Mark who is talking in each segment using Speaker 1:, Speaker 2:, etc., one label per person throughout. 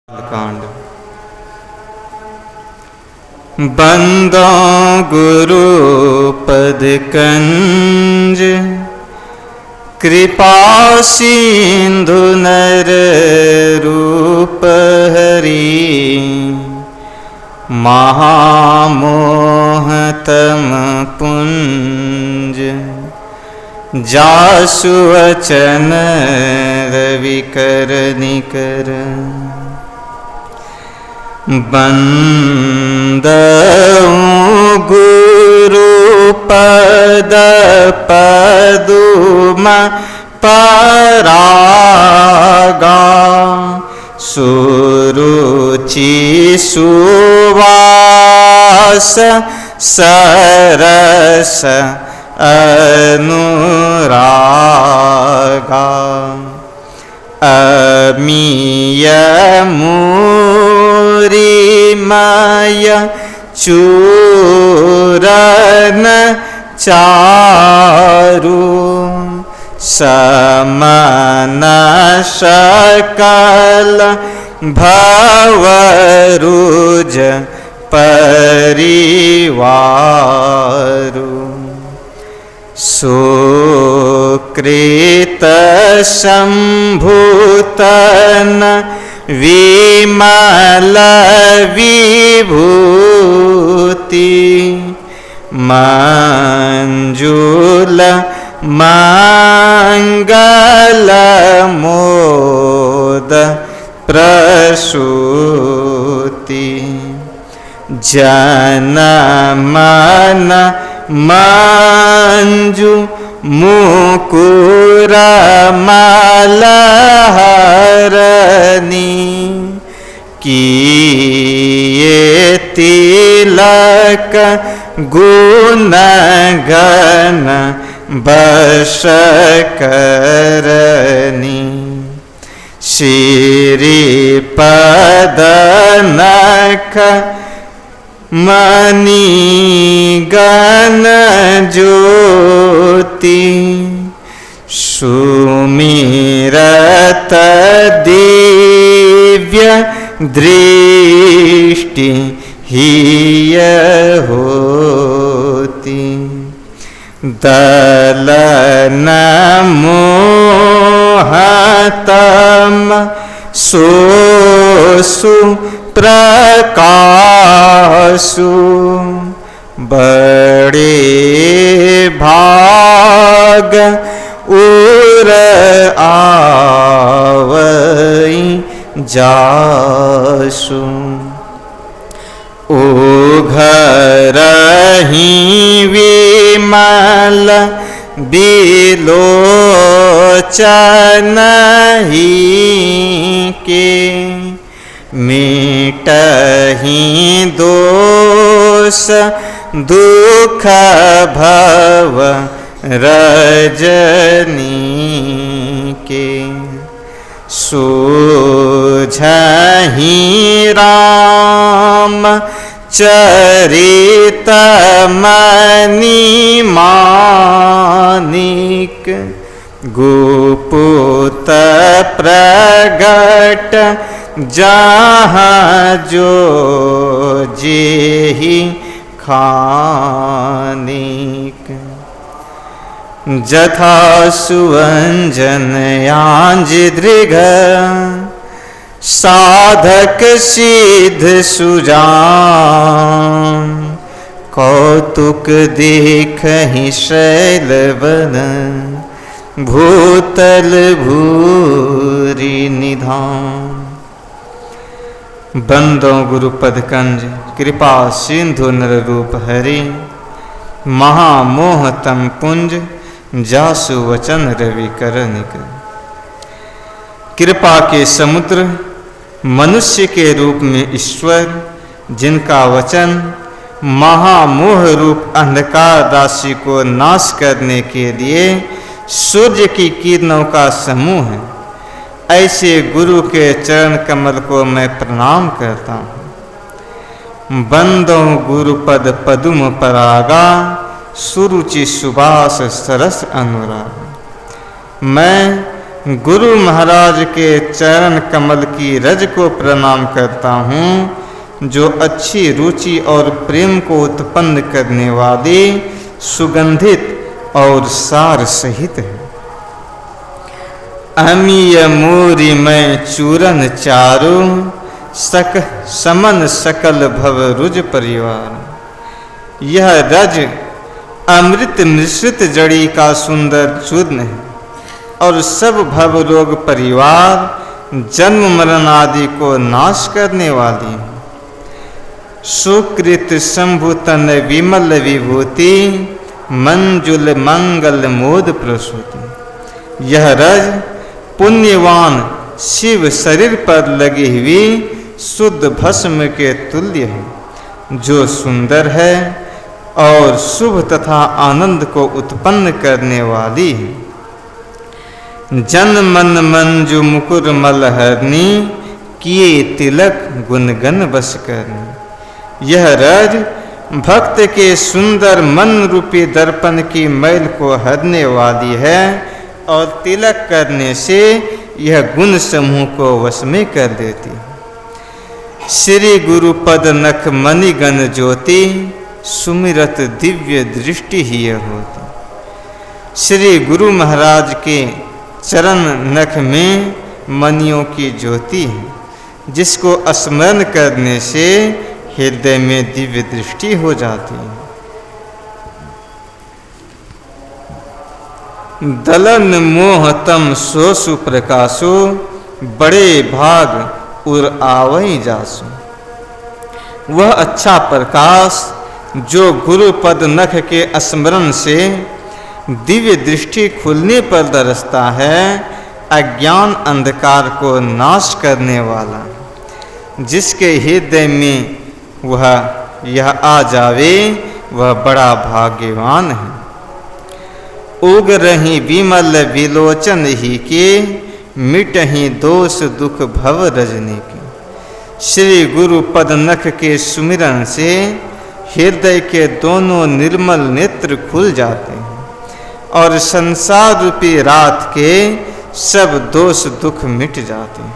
Speaker 1: कांड। बंदो गुरु पद कंज, कृपा सिंधु नर रूप हरि। महामोहतम पुंज, जासु वचन रवि कर निकर। बंदऊँ गुरु पद पदुम परागा, सुरुचि सुवास सरस अनुरागा। अमीय मूरिमय चूरन चारु, समन सकल भवरुज परिवारु। सुकृत संभूतन विमल विभूति, मंजुल मंगल मोद प्रसूति। जनमन मंजु मुकुर मलहरनी, किए तिलक गुण गण बश करनी। श्रीपद नख मणि गण ज्योति, सुमिरत दिव्य दृष्टि हिय होती। दलन मोहतम सोसु प्रकाशु, बड़े भाग उर आवई जासु। उघरहि विमल बिलोचन ही के, मिटहि दोष दुख भव रजनी के। सूझहि राम चरित मणि मानिक, गुपुत प्रगट जहाँ जो जेहि खानिक। जथा सुवंजन यांज दृघ, साधक सिद्ध सुजान। कौतुक देखहि शैलवन, भूतल भूरि निधान। बंदो गुरुपद कंज, कृपा सिंधु नर रूप हरि। महामोहतम पुंज, जासु वचन रवि कर निकर। कृपा के समुद्र, मनुष्य के रूप में ईश्वर, जिनका वचन महामोह रूप अंधकार राशि को नाश करने के लिए सूर्य की किरणों का समूह है, ऐसे गुरु के चरण कमल को मैं प्रणाम करता हूँ। बंदो गुरुपद पदुम परागा, सुरुचि सुबास सरस अनुराग। मैं गुरु महाराज के चरण कमल की रज को प्रणाम करता हूँ, जो अच्छी रुचि और प्रेम को उत्पन्न करने वाली सुगंधित और सार सहित है। अमीय मूरी में चूरन चारु, समन सकल भव रुज परिवार। यह रज अमृत मिश्रित जड़ी का सुंदर चूर्ण है और सब भव रोग परिवार जन्म मरण आदि को नाश करने वाली है। सुकृत शंभुतन विमल विभूति, मंजुल मंगल मोद प्रसूति। यह रज पुण्यवान शिव शरीर पर लगी हुई शुद्ध भस्म के तुल्य है, जो सुंदर है और शुभ तथा आनंद को उत्पन्न करने वाली है। जन मन मंजु मुकुर मलहरनी, किए तिलक गुणगन बस करनी। यह रज भक्त के सुंदर मन रूपी दर्पण की मैल को हरने वाली है और तिलक करने से यह गुण समूह को वश में कर देती है। श्री गुरु पद नख मणिगण ज्योति, सुमिरत दिव्य दृष्टि ही होती। श्री गुरु महाराज के चरण नख में मणियों की ज्योति है, जिसको स्मरण करने से हृदय में दिव्य दृष्टि हो जाती है। दलन मोहतम सो सुप्रकाशो, बड़े भाग उर आवई जासु। वह अच्छा प्रकाश जो गुरु पद नख के स्मरण से दिव्य दृष्टि खुलने पर दरसता है, अज्ञान अंधकार को नाश करने वाला। जिसके हृदय में वह यह आ जावे, वह बड़ा भाग्यवान है। उग रही विमल विलोचन ही के, मिटही दोष दुख भव रजनी के। श्री गुरु पद नख के सुमिरन से हृदय के दोनों निर्मल नेत्र खुल जाते हैं और संसार रूपी रात के सब दोष दुख मिट जाते हैं।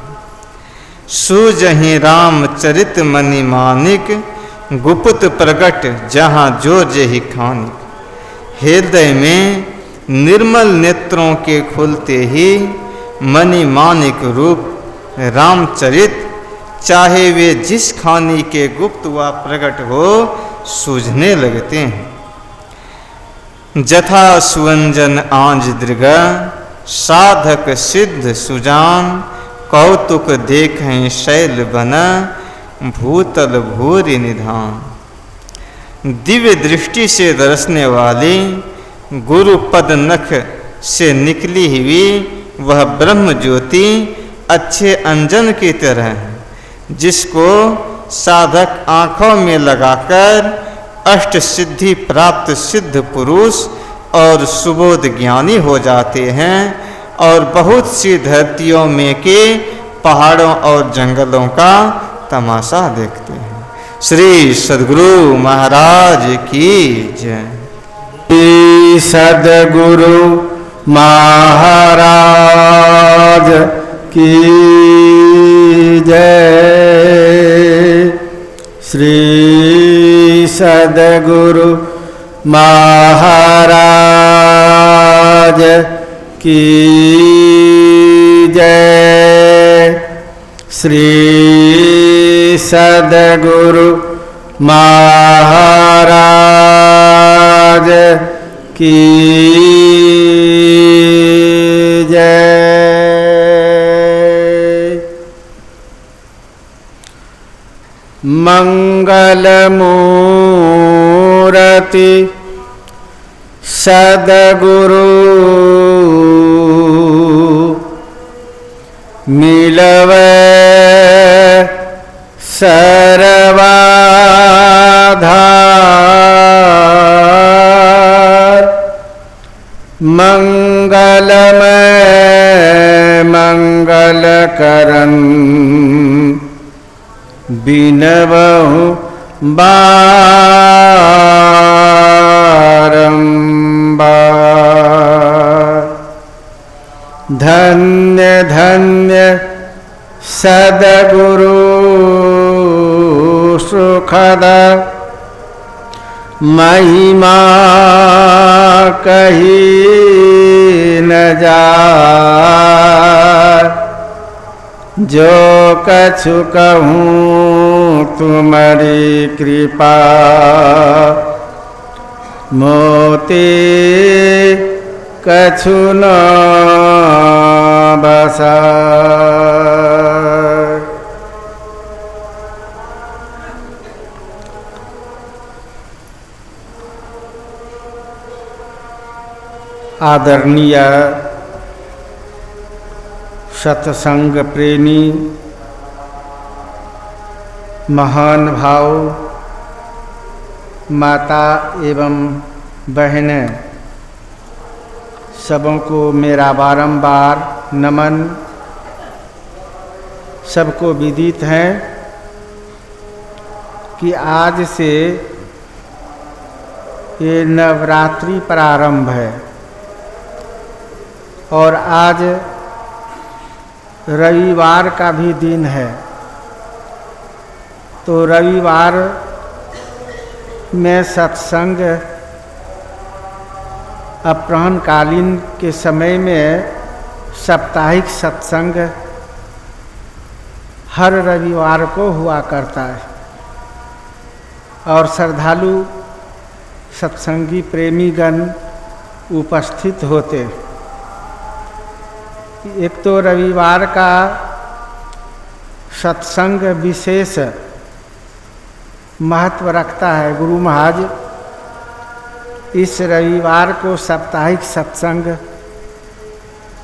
Speaker 1: सूजहि राम चरित मणि मानिक, गुप्त प्रगट जहाँ जो जेहि खानिक। हृदय में निर्मल नेत्रों के खुलते ही मणि मानिक रूप रामचरित, चाहे वे जिस खानी के गुप्त व प्रकट हो, सूझने लगते हैं। जथा सुवंजन आंज दृगा, साधक सिद्ध सुजान। कौतुक देखें शैल बना, भूतल भूरि निधान। दिव्य दृष्टि से दरसने वाली गुरु पद नख से निकली हुई वह ब्रह्म ज्योति अच्छे अंजन की तरह है, जिसको साधक आँखों में लगाकर अष्ट सिद्धि प्राप्त सिद्ध पुरुष और सुबोध ज्ञानी हो जाते हैं और बहुत सी धरतियों में के पहाड़ों और जंगलों का तमाशा देखते हैं। श्री सद्गुरु महाराज की जय।
Speaker 2: श्री सद्गुरु महाराज की जय। श्री सद्गुरु महाराज की जय। श्री सद्गुरु महाराज की जय। मंगल मूर्ति सद्गुरु मिलवे सर्वाधार। मंगलमय मंगल करन बिनवहु बारंबार। धन्य धन्य सद्गुरु सुखद महिमा कही न जाय। जो कछु कहूँ तुम्हारी कृपा मोते कछु न बसाय। आदरणीय सत्संग प्रेमी महान भाव माता एवं बहनें, सबों को मेरा बारंबार नमन। सबको विदित है कि आज से ये नवरात्रि प्रारंभ है और आज रविवार का भी दिन है। तो रविवार में सत्संग अपराह्नकालीन के समय में साप्ताहिक सत्संग हर रविवार को हुआ करता है और श्रद्धालु सत्संगी प्रेमीगण उपस्थित होते। एक तो रविवार का सत्संग विशेष महत्व रखता है। गुरु महाराज इस रविवार को साप्ताहिक सत्संग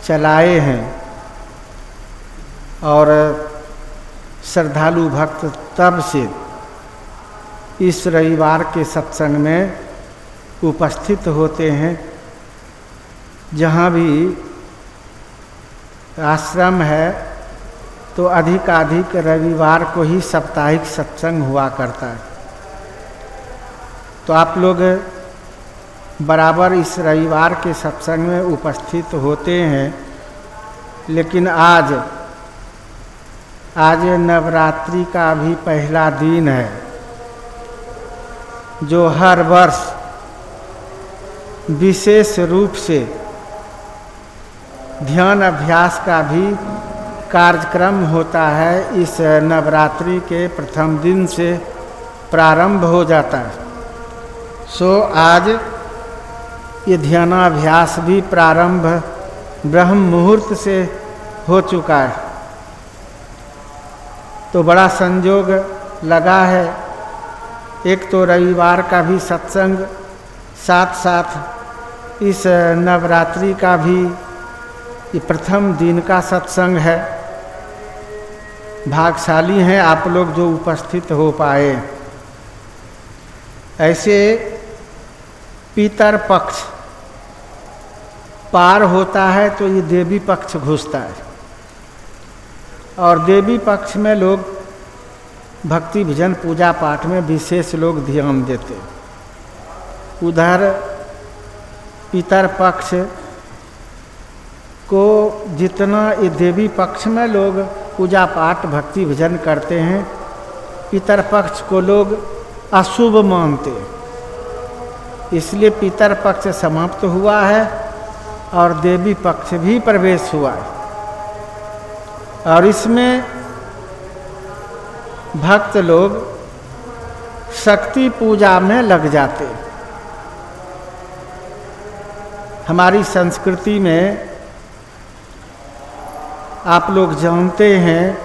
Speaker 2: चलाए हैं और श्रद्धालु भक्त तब से इस रविवार के सत्संग में उपस्थित होते हैं। जहाँ भी आश्रम है तो अधिकाधिक रविवार को ही साप्ताहिक सत्संग हुआ करता है। तो आप लोग बराबर इस रविवार के सत्संग में उपस्थित होते हैं। लेकिन आज नवरात्रि का भी पहला दिन है, जो हर वर्ष विशेष रूप से ध्यान अभ्यास का भी कार्यक्रम होता है। इस नवरात्रि के प्रथम दिन से प्रारंभ हो जाता है। सो आज ये ध्यानाभ्यास भी प्रारंभ ब्रह्म मुहूर्त से हो चुका है। तो बड़ा संयोग लगा है। एक तो रविवार का भी सत्संग, साथ साथ इस नवरात्रि का भी ये प्रथम दिन का सत्संग है। भाग्यशाली हैं आप लोग जो उपस्थित हो पाए। ऐसे पितर पक्ष पार होता है तो ये देवी पक्ष घुसता है और देवी पक्ष में लोग भक्ति भजन पूजा पाठ में विशेष लोग ध्यान देते। उधर पितर पक्ष को जितना ये देवी पक्ष में लोग पूजा पाठ भक्ति भजन करते हैं, पितर पक्ष को लोग अशुभ मानते। इसलिए पितर पक्ष समाप्त हुआ है और देवी पक्ष भी प्रवेश हुआ है। और इसमें भक्त लोग शक्ति पूजा में लग जाते। हमारी संस्कृति में आप लोग जानते हैं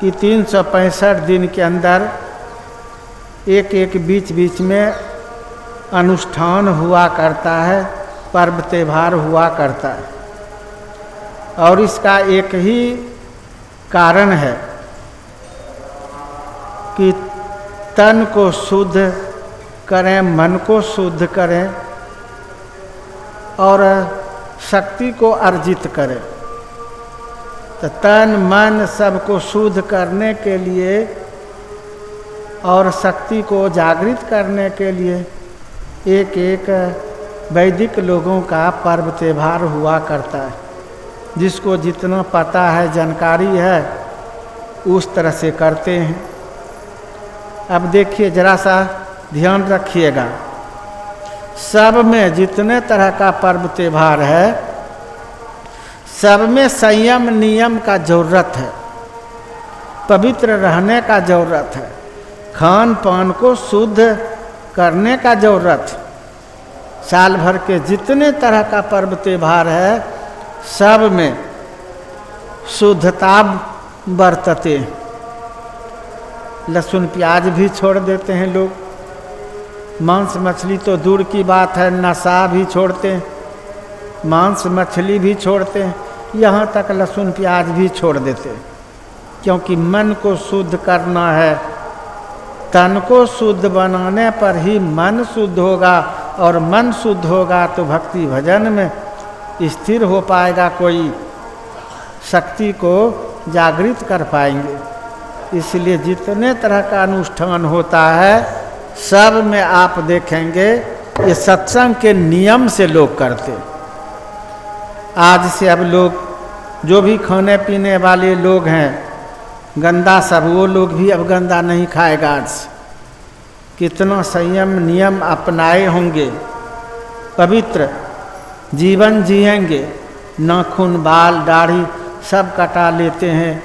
Speaker 2: कि 365 दिन के अंदर एक बीच बीच में अनुष्ठान हुआ करता है, पर्व त्यौहार हुआ करता है। और इसका एक ही कारण है कि तन को शुद्ध करें, मन को शुद्ध करें और शक्ति को अर्जित करें। तो तन मन सबको शुद्ध करने के लिए और शक्ति को जागृत करने के लिए एक एक वैदिक लोगों का पर्व त्यौहार हुआ करता है, जिसको जितना पता है, जानकारी है, उस तरह से करते हैं। अब देखिए, जरा सा ध्यान रखिएगा, सब में जितने तरह का पर्व त्यौहार है, सब में संयम नियम का जरूरत है, पवित्र रहने का जरूरत है, खान पान को शुद्ध करने का जरूरत है। साल भर के जितने तरह का पर्व त्यौहार है, सब में शुद्धता बरतते हैं। लहसुन प्याज भी छोड़ देते हैं लोग, मांस मछली तो दूर की बात है, नशा भी छोड़ते हैं, मांस मछली भी छोड़ते हैं, यहाँ तक लहसुन प्याज भी छोड़ देते हैं, क्योंकि मन को शुद्ध करना है। तन को शुद्ध बनाने पर ही मन शुद्ध होगा, और मन शुद्ध होगा तो भक्ति भजन में स्थिर हो पाएगा, कोई शक्ति को जागृत कर पाएंगे। इसलिए जितने तरह का अनुष्ठान होता है, सब में आप देखेंगे ये सत्संग के नियम से लोग करते। आज से अब लोग जो भी खाने पीने वाले लोग हैं गंदा सब, वो लोग भी अब गंदा नहीं खाएगा। आज से कितना संयम नियम अपनाए होंगे, पवित्र जीवन जिएंगे, नाखून बाल दाढ़ी सब कटा लेते हैं,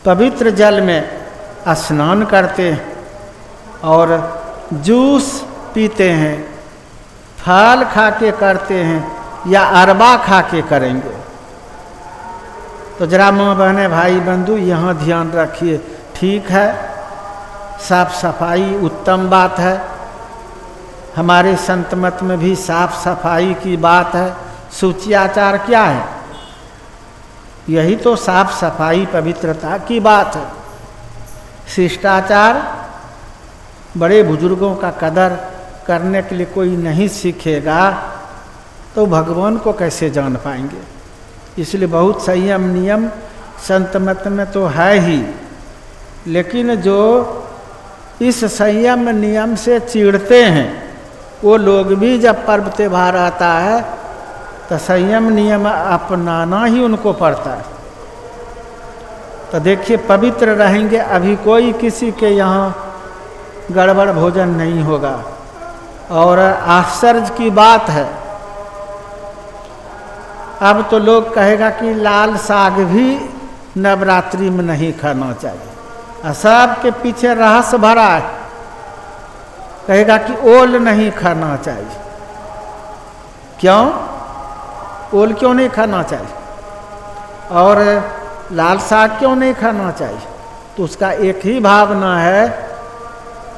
Speaker 2: पवित्र जल में स्नान करते हैं और जूस पीते हैं, फल खा के करते हैं या अरबा खा के करेंगे। तो जरा माँ बहने भाई बंधु यहाँ ध्यान रखिए। ठीक है, साफ सफाई उत्तम बात है, हमारे संत मत में भी साफ सफाई की बात है। सूच्याचार क्या है? यही तो साफ सफाई पवित्रता की बात है। शिष्टाचार, बड़े बुजुर्गों का कदर करने के लिए कोई नहीं सीखेगा तो भगवान को कैसे जान पाएंगे। इसलिए बहुत संयम नियम संत मत में तो है ही, लेकिन जो इस संयम नियम से चिढ़ते हैं वो लोग भी जब पर्व त्यौहार आता है तो संयम नियम अपनाना ही उनको पड़ता है। तो देखिए, पवित्र रहेंगे, अभी कोई किसी के यहाँ गड़बड़ भोजन नहीं होगा। और आश्चर्य की बात है, अब तो लोग कहेगा कि लाल साग भी नवरात्रि में नहीं खाना चाहिए। सब के पीछे रहस्य भरा है। कहेगा कि ओल नहीं खाना चाहिए। क्यों? ओल क्यों नहीं खाना चाहिए? और लाल साग क्यों नहीं खाना चाहिए? तो उसका एक ही भावना है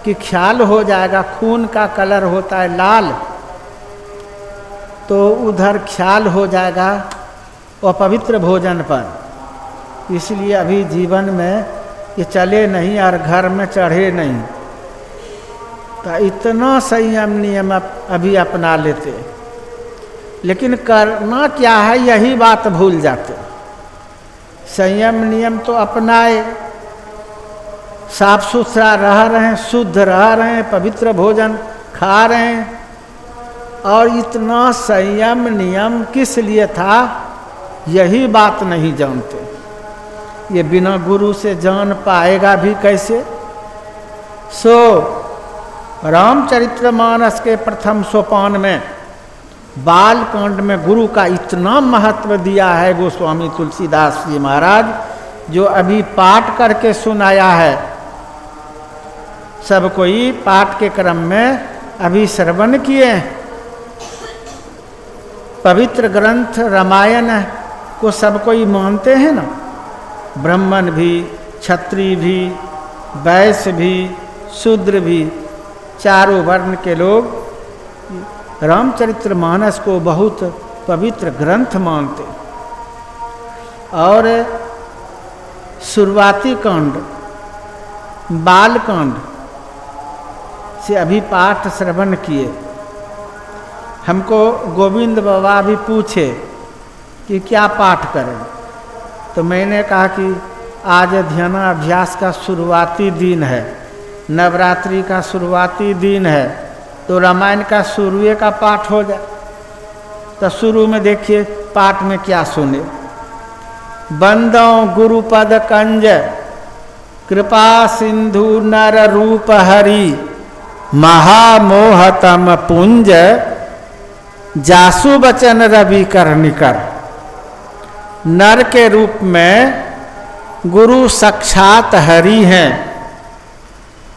Speaker 2: कि ख्याल हो जाएगा, खून का कलर होता है लाल, तो उधर ख्याल हो जाएगा अपवित्र भोजन पर। इसलिए अभी जीवन में ये चले नहीं और घर में चढ़े नहीं, तो इतना संयम नियम अभी अपना लेते, लेकिन करना क्या है यही बात भूल जाते। संयम नियम तो अपनाए, साफ सुथरा रह रहे हैं, शुद्ध रह रहे हैं, पवित्र भोजन खा रहे हैं, और इतना संयम नियम किस लिए था यही बात नहीं जानते। ये बिना गुरु से जान पाएगा भी कैसे? सो रामचरितमानस के प्रथम सोपान में बाल कांड में गुरु का इतना महत्व दिया है गोस्वामी तुलसीदास जी महाराज, जो अभी पाठ करके सुनाया है। सब कोई पाठ के क्रम में अभी श्रवण किए। पवित्र ग्रंथ रामायण को सब कोई मानते हैं ना, ब्राह्मण भी, क्षत्रिय भी, वैश्य भी, शूद्र भी, चारों वर्ण के लोग रामचरितमानस को बहुत पवित्र ग्रंथ मानते। और शुरुआती कांड बाल कांड से अभी पाठ श्रवण किए। हमको गोविंद बाबा भी पूछे कि क्या पाठ करें, तो मैंने कहा कि आज ध्यानाभ्यास का शुरुआती दिन है, नवरात्रि का शुरुआती दिन है, तो रामायण का शुरुए का पाठ हो जाए। तो शुरू में देखिए पाठ में क्या सुने, बंदो गुरुपद कंज कृपा सिंधु नर रूप हरि महामोहतम पुंज जासु बचन रवि कर निकर। नर के रूप में गुरु साक्षात हरि हैं,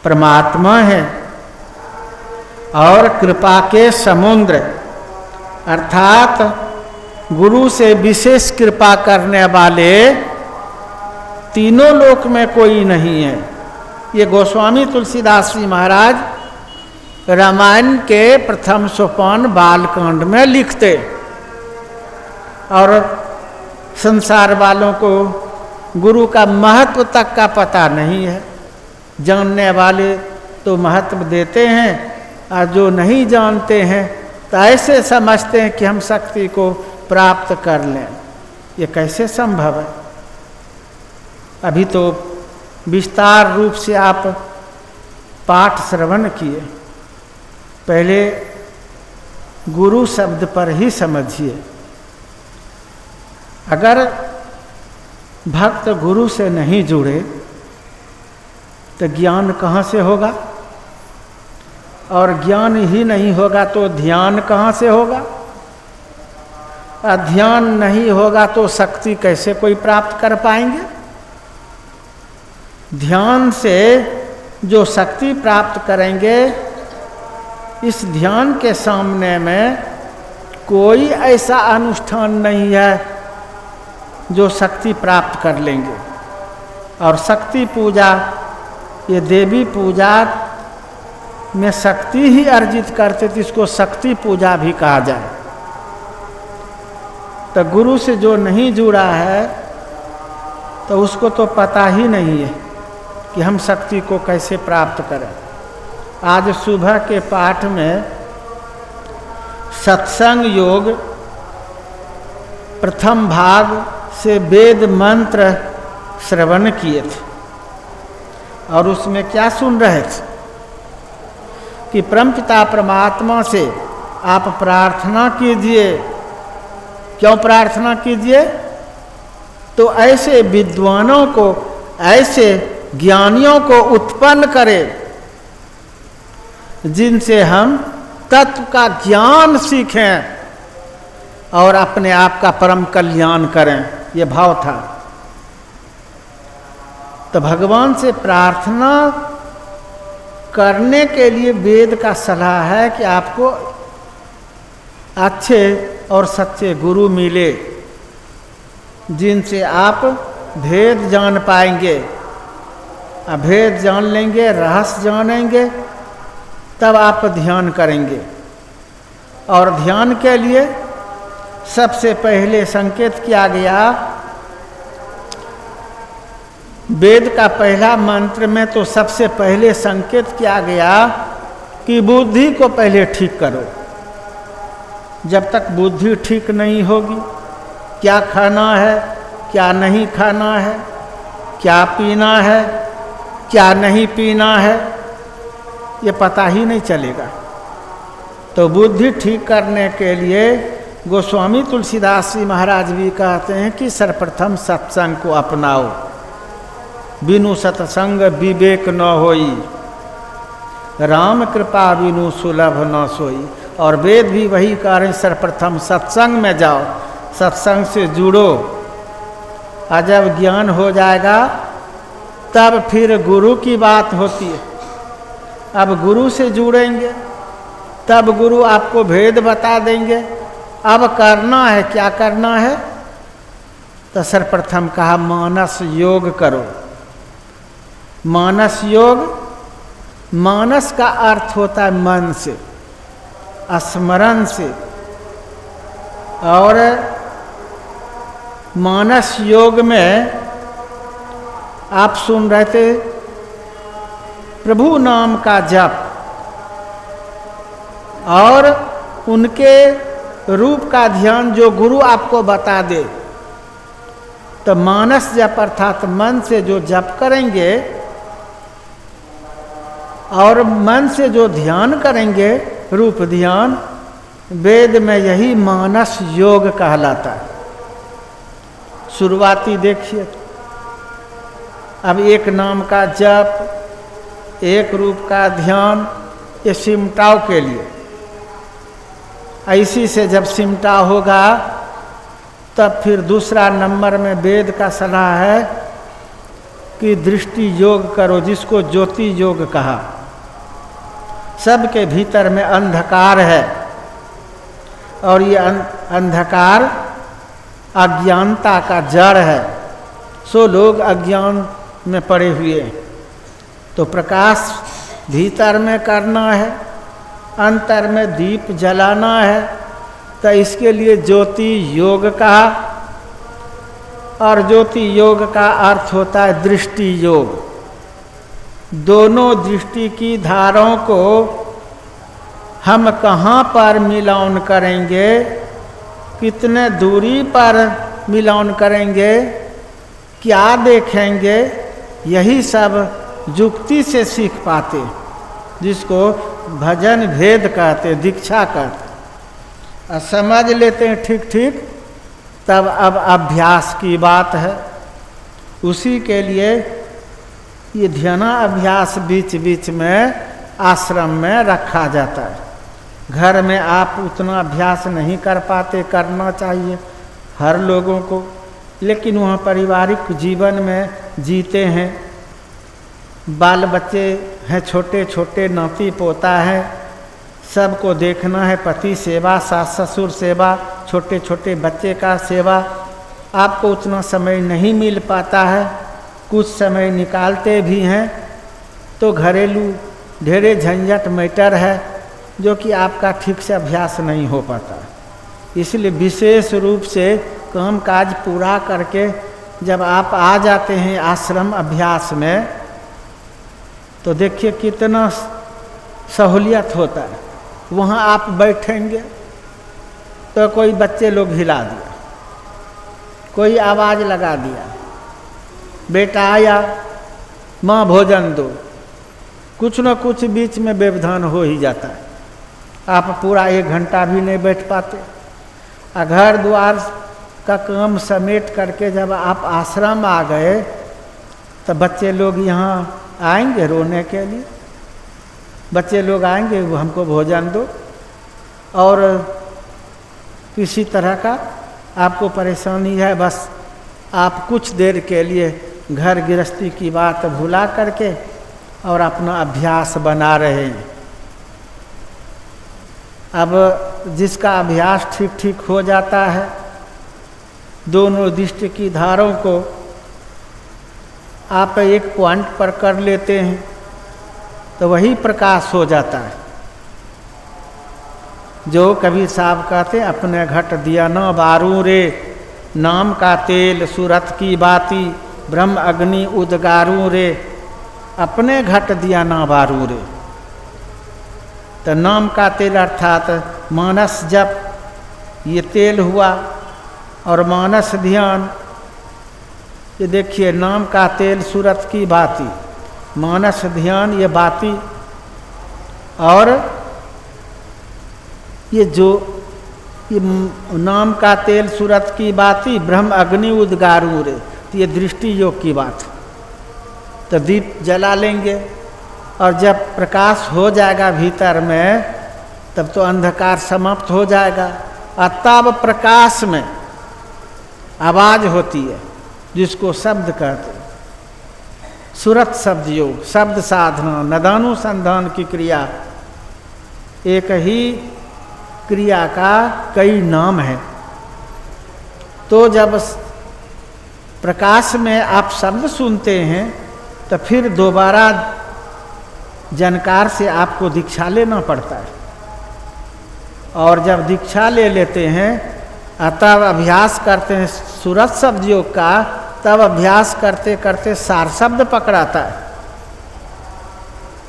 Speaker 2: परमात्मा हैं, और कृपा के समुद्र अर्थात गुरु से विशेष कृपा करने वाले तीनों लोक में कोई नहीं है। ये गोस्वामी तुलसीदास जी महाराज रामायण के प्रथम सोपान बालकांड में लिखते, और संसार वालों को गुरु का महत्व तक का पता नहीं है। जानने वाले तो महत्व देते हैं, और जो नहीं जानते हैं तो ऐसे समझते हैं कि हम शक्ति को प्राप्त कर लें। ये कैसे संभव है? अभी तो विस्तार रूप से आप पाठ श्रवण किए, पहले गुरु शब्द पर ही समझिए। अगर भक्त गुरु से नहीं जुड़े तो ज्ञान कहाँ से होगा, और ज्ञान ही नहीं होगा तो ध्यान कहाँ से होगा, और ध्यान नहीं होगा तो शक्ति कैसे कोई प्राप्त कर पाएंगे। ध्यान से जो शक्ति प्राप्त करेंगे, इस ध्यान के सामने में कोई ऐसा अनुष्ठान नहीं है जो शक्ति प्राप्त कर लेंगे। और शक्ति पूजा, ये देवी पूजा में शक्ति ही अर्जित करते थे, इसको शक्ति पूजा भी कहा जाए। तो गुरु से जो नहीं जुड़ा है तो उसको तो पता ही नहीं है कि हम शक्ति को कैसे प्राप्त करें। आज सुबह के पाठ में सत्संग योग प्रथम भाग से वेद मंत्र श्रवण किए थे, और उसमें क्या सुन रहे थे कि परमपिता परमात्मा से आप प्रार्थना कीजिए। क्यों प्रार्थना कीजिए? तो ऐसे विद्वानों को, ऐसे ज्ञानियों को उत्पन्न करे जिनसे हम तत्व का ज्ञान सीखें और अपने आप का परम कल्याण करें। ये भाव था। तो भगवान से प्रार्थना करने के लिए वेद का सलाह है कि आपको अच्छे और सच्चे गुरु मिले, जिनसे आप भेद जान पाएंगे। भेद जान लेंगे, रहस्य जानेंगे, तब आप ध्यान करेंगे। और ध्यान के लिए सबसे पहले संकेत किया गया, वेद का पहला मंत्र में तो सबसे पहले संकेत किया गया कि बुद्धि को पहले ठीक करो। जब तक बुद्धि ठीक नहीं होगी, क्या खाना है, क्या नहीं खाना है, क्या पीना है, क्या नहीं पीना है, ये पता ही नहीं चलेगा। तो बुद्धि ठीक करने के लिए गोस्वामी तुलसीदास जी महाराज भी कहते हैं कि सर्वप्रथम सत्संग को अपनाओ। बिनु सत्संग विवेक न होई, राम कृपा बिनु सुलभ न सोई। और वेद भी वही कह रहे हैं, सर्वप्रथम सत्संग में जाओ, सत्संग से जुड़ो। और जब ज्ञान हो जाएगा तब फिर गुरु की बात होती है। अब गुरु से जुड़ेंगे तब गुरु आपको भेद बता देंगे। अब करना है, क्या करना है? तो सर्वप्रथम कहा मानस योग करो। मानस योग, मानस का अर्थ होता है मन से, स्मरण से। और मानस योग में आप सुन रहे थे प्रभु नाम का जप और उनके रूप का ध्यान जो गुरु आपको बता दे। तो मानस जप अर्थात मन से जो जप करेंगे और मन से जो ध्यान करेंगे, रूप ध्यान, वेद में यही मानस योग कहलाता है। शुरुआती देखिए, अब एक नाम का जप, एक रूप का ध्यान, ये सिमटाव के लिए। ऐसी से जब सिमटाव होगा तब फिर दूसरा नंबर में वेद का सलाह है कि दृष्टि योग करो, जिसको ज्योति योग कहा। सबके भीतर में अंधकार है और ये अंधकार अज्ञानता का जड़ है, सो लोग अज्ञान में पड़े हुए हैं। तो प्रकाश भीतर में करना है, अंतर में दीप जलाना है, तो इसके लिए ज्योति योग कहा। और ज्योति योग का अर्थ होता है दृष्टि योग। दोनों दृष्टि की धाराओं को हम कहाँ पर मिलान करेंगे, कितने दूरी पर मिलान करेंगे, क्या देखेंगे, यही सब युक्ति से सीख पाते, जिसको भजन भेद कहते, दीक्षा कहते। और समझ लेते हैं ठीक ठीक, तब अब अभ्यास की बात है। उसी के लिए ये ध्यानाभ्यास बीच बीच में आश्रम में रखा जाता है। घर में आप उतना अभ्यास नहीं कर पाते, करना चाहिए हर लोगों को, लेकिन वहाँ पारिवारिक जीवन में जीते हैं, बाल बच्चे हैं, छोटे छोटे नाती पोता है, सबको देखना है, पति सेवा, सास ससुर सेवा, छोटे छोटे बच्चे का सेवा। आपको उतना समय नहीं मिल पाता है, कुछ समय निकालते भी हैं तो घरेलू ढेरे झंझट मैटर है जो कि आपका ठीक से अभ्यास नहीं हो पाता। इसलिए विशेष रूप से काम काज पूरा करके जब आप आ जाते हैं आश्रम अभ्यास में, तो देखिए कितना सहूलियत होता है। वहाँ आप बैठेंगे तो कोई बच्चे लोग हिला दिया, कोई आवाज़ लगा दिया, बेटा आया, माँ भोजन दो, कुछ न कुछ बीच में व्यवधान हो ही जाता है। आप पूरा 1 घंटा भी नहीं बैठ पाते। घर द्वार का काम समेट करके जब आप आश्रम आ गए तो बच्चे लोग यहाँ आएंगे रोने के लिए, बच्चे लोग आएंगे, वो हमको भोजन दो, और किसी तरह का आपको परेशानी है, बस आप कुछ देर के लिए घर गृहस्थी की बात भुला करके और अपना अभ्यास बना रहे हैं। अब जिसका अभ्यास ठीक ठीक हो जाता है, दोनों दृष्टि की धारों को आप एक पॉइंट पर कर लेते हैं तो वही प्रकाश हो जाता है। जो कबीर साहब कहते हैं, अपने घट दिया न बारू रे, नाम का तेल सूरत की बाती, ब्रह्म अग्नि उदगारू रे, अपने घट दिया न बारू रे। तो नाम का तेल अर्थात मानस जप, ये तेल हुआ, और मानस ध्यान, ये देखिए नाम का तेल सूरत की बाती, मानस ध्यान ये बाती, और ये जो ये नाम का तेल सूरत की बाती, ब्रह्म अग्नि उदगारू रे, तो ये दृष्टि योग की बात। तो दीप जला लेंगे और जब प्रकाश हो जाएगा भीतर में, तब तो अंधकार समाप्त हो जाएगा। और तब प्रकाश में आवाज होती है, जिसको शब्द कहते हैं, सुरत शब्द योग, शब्द साधना, नदानुसंधान की क्रिया। एक ही क्रिया का कई नाम है। तो जब प्रकाश में आप शब्द सुनते हैं तो फिर दोबारा जानकार से आपको दीक्षा लेना पड़ता है, और जब दीक्षा ले लेते हैं तब अभ्यास करते हैं सूरत शब्द योग का, तब अभ्यास करते करते सार शब्द पकड़ाता है,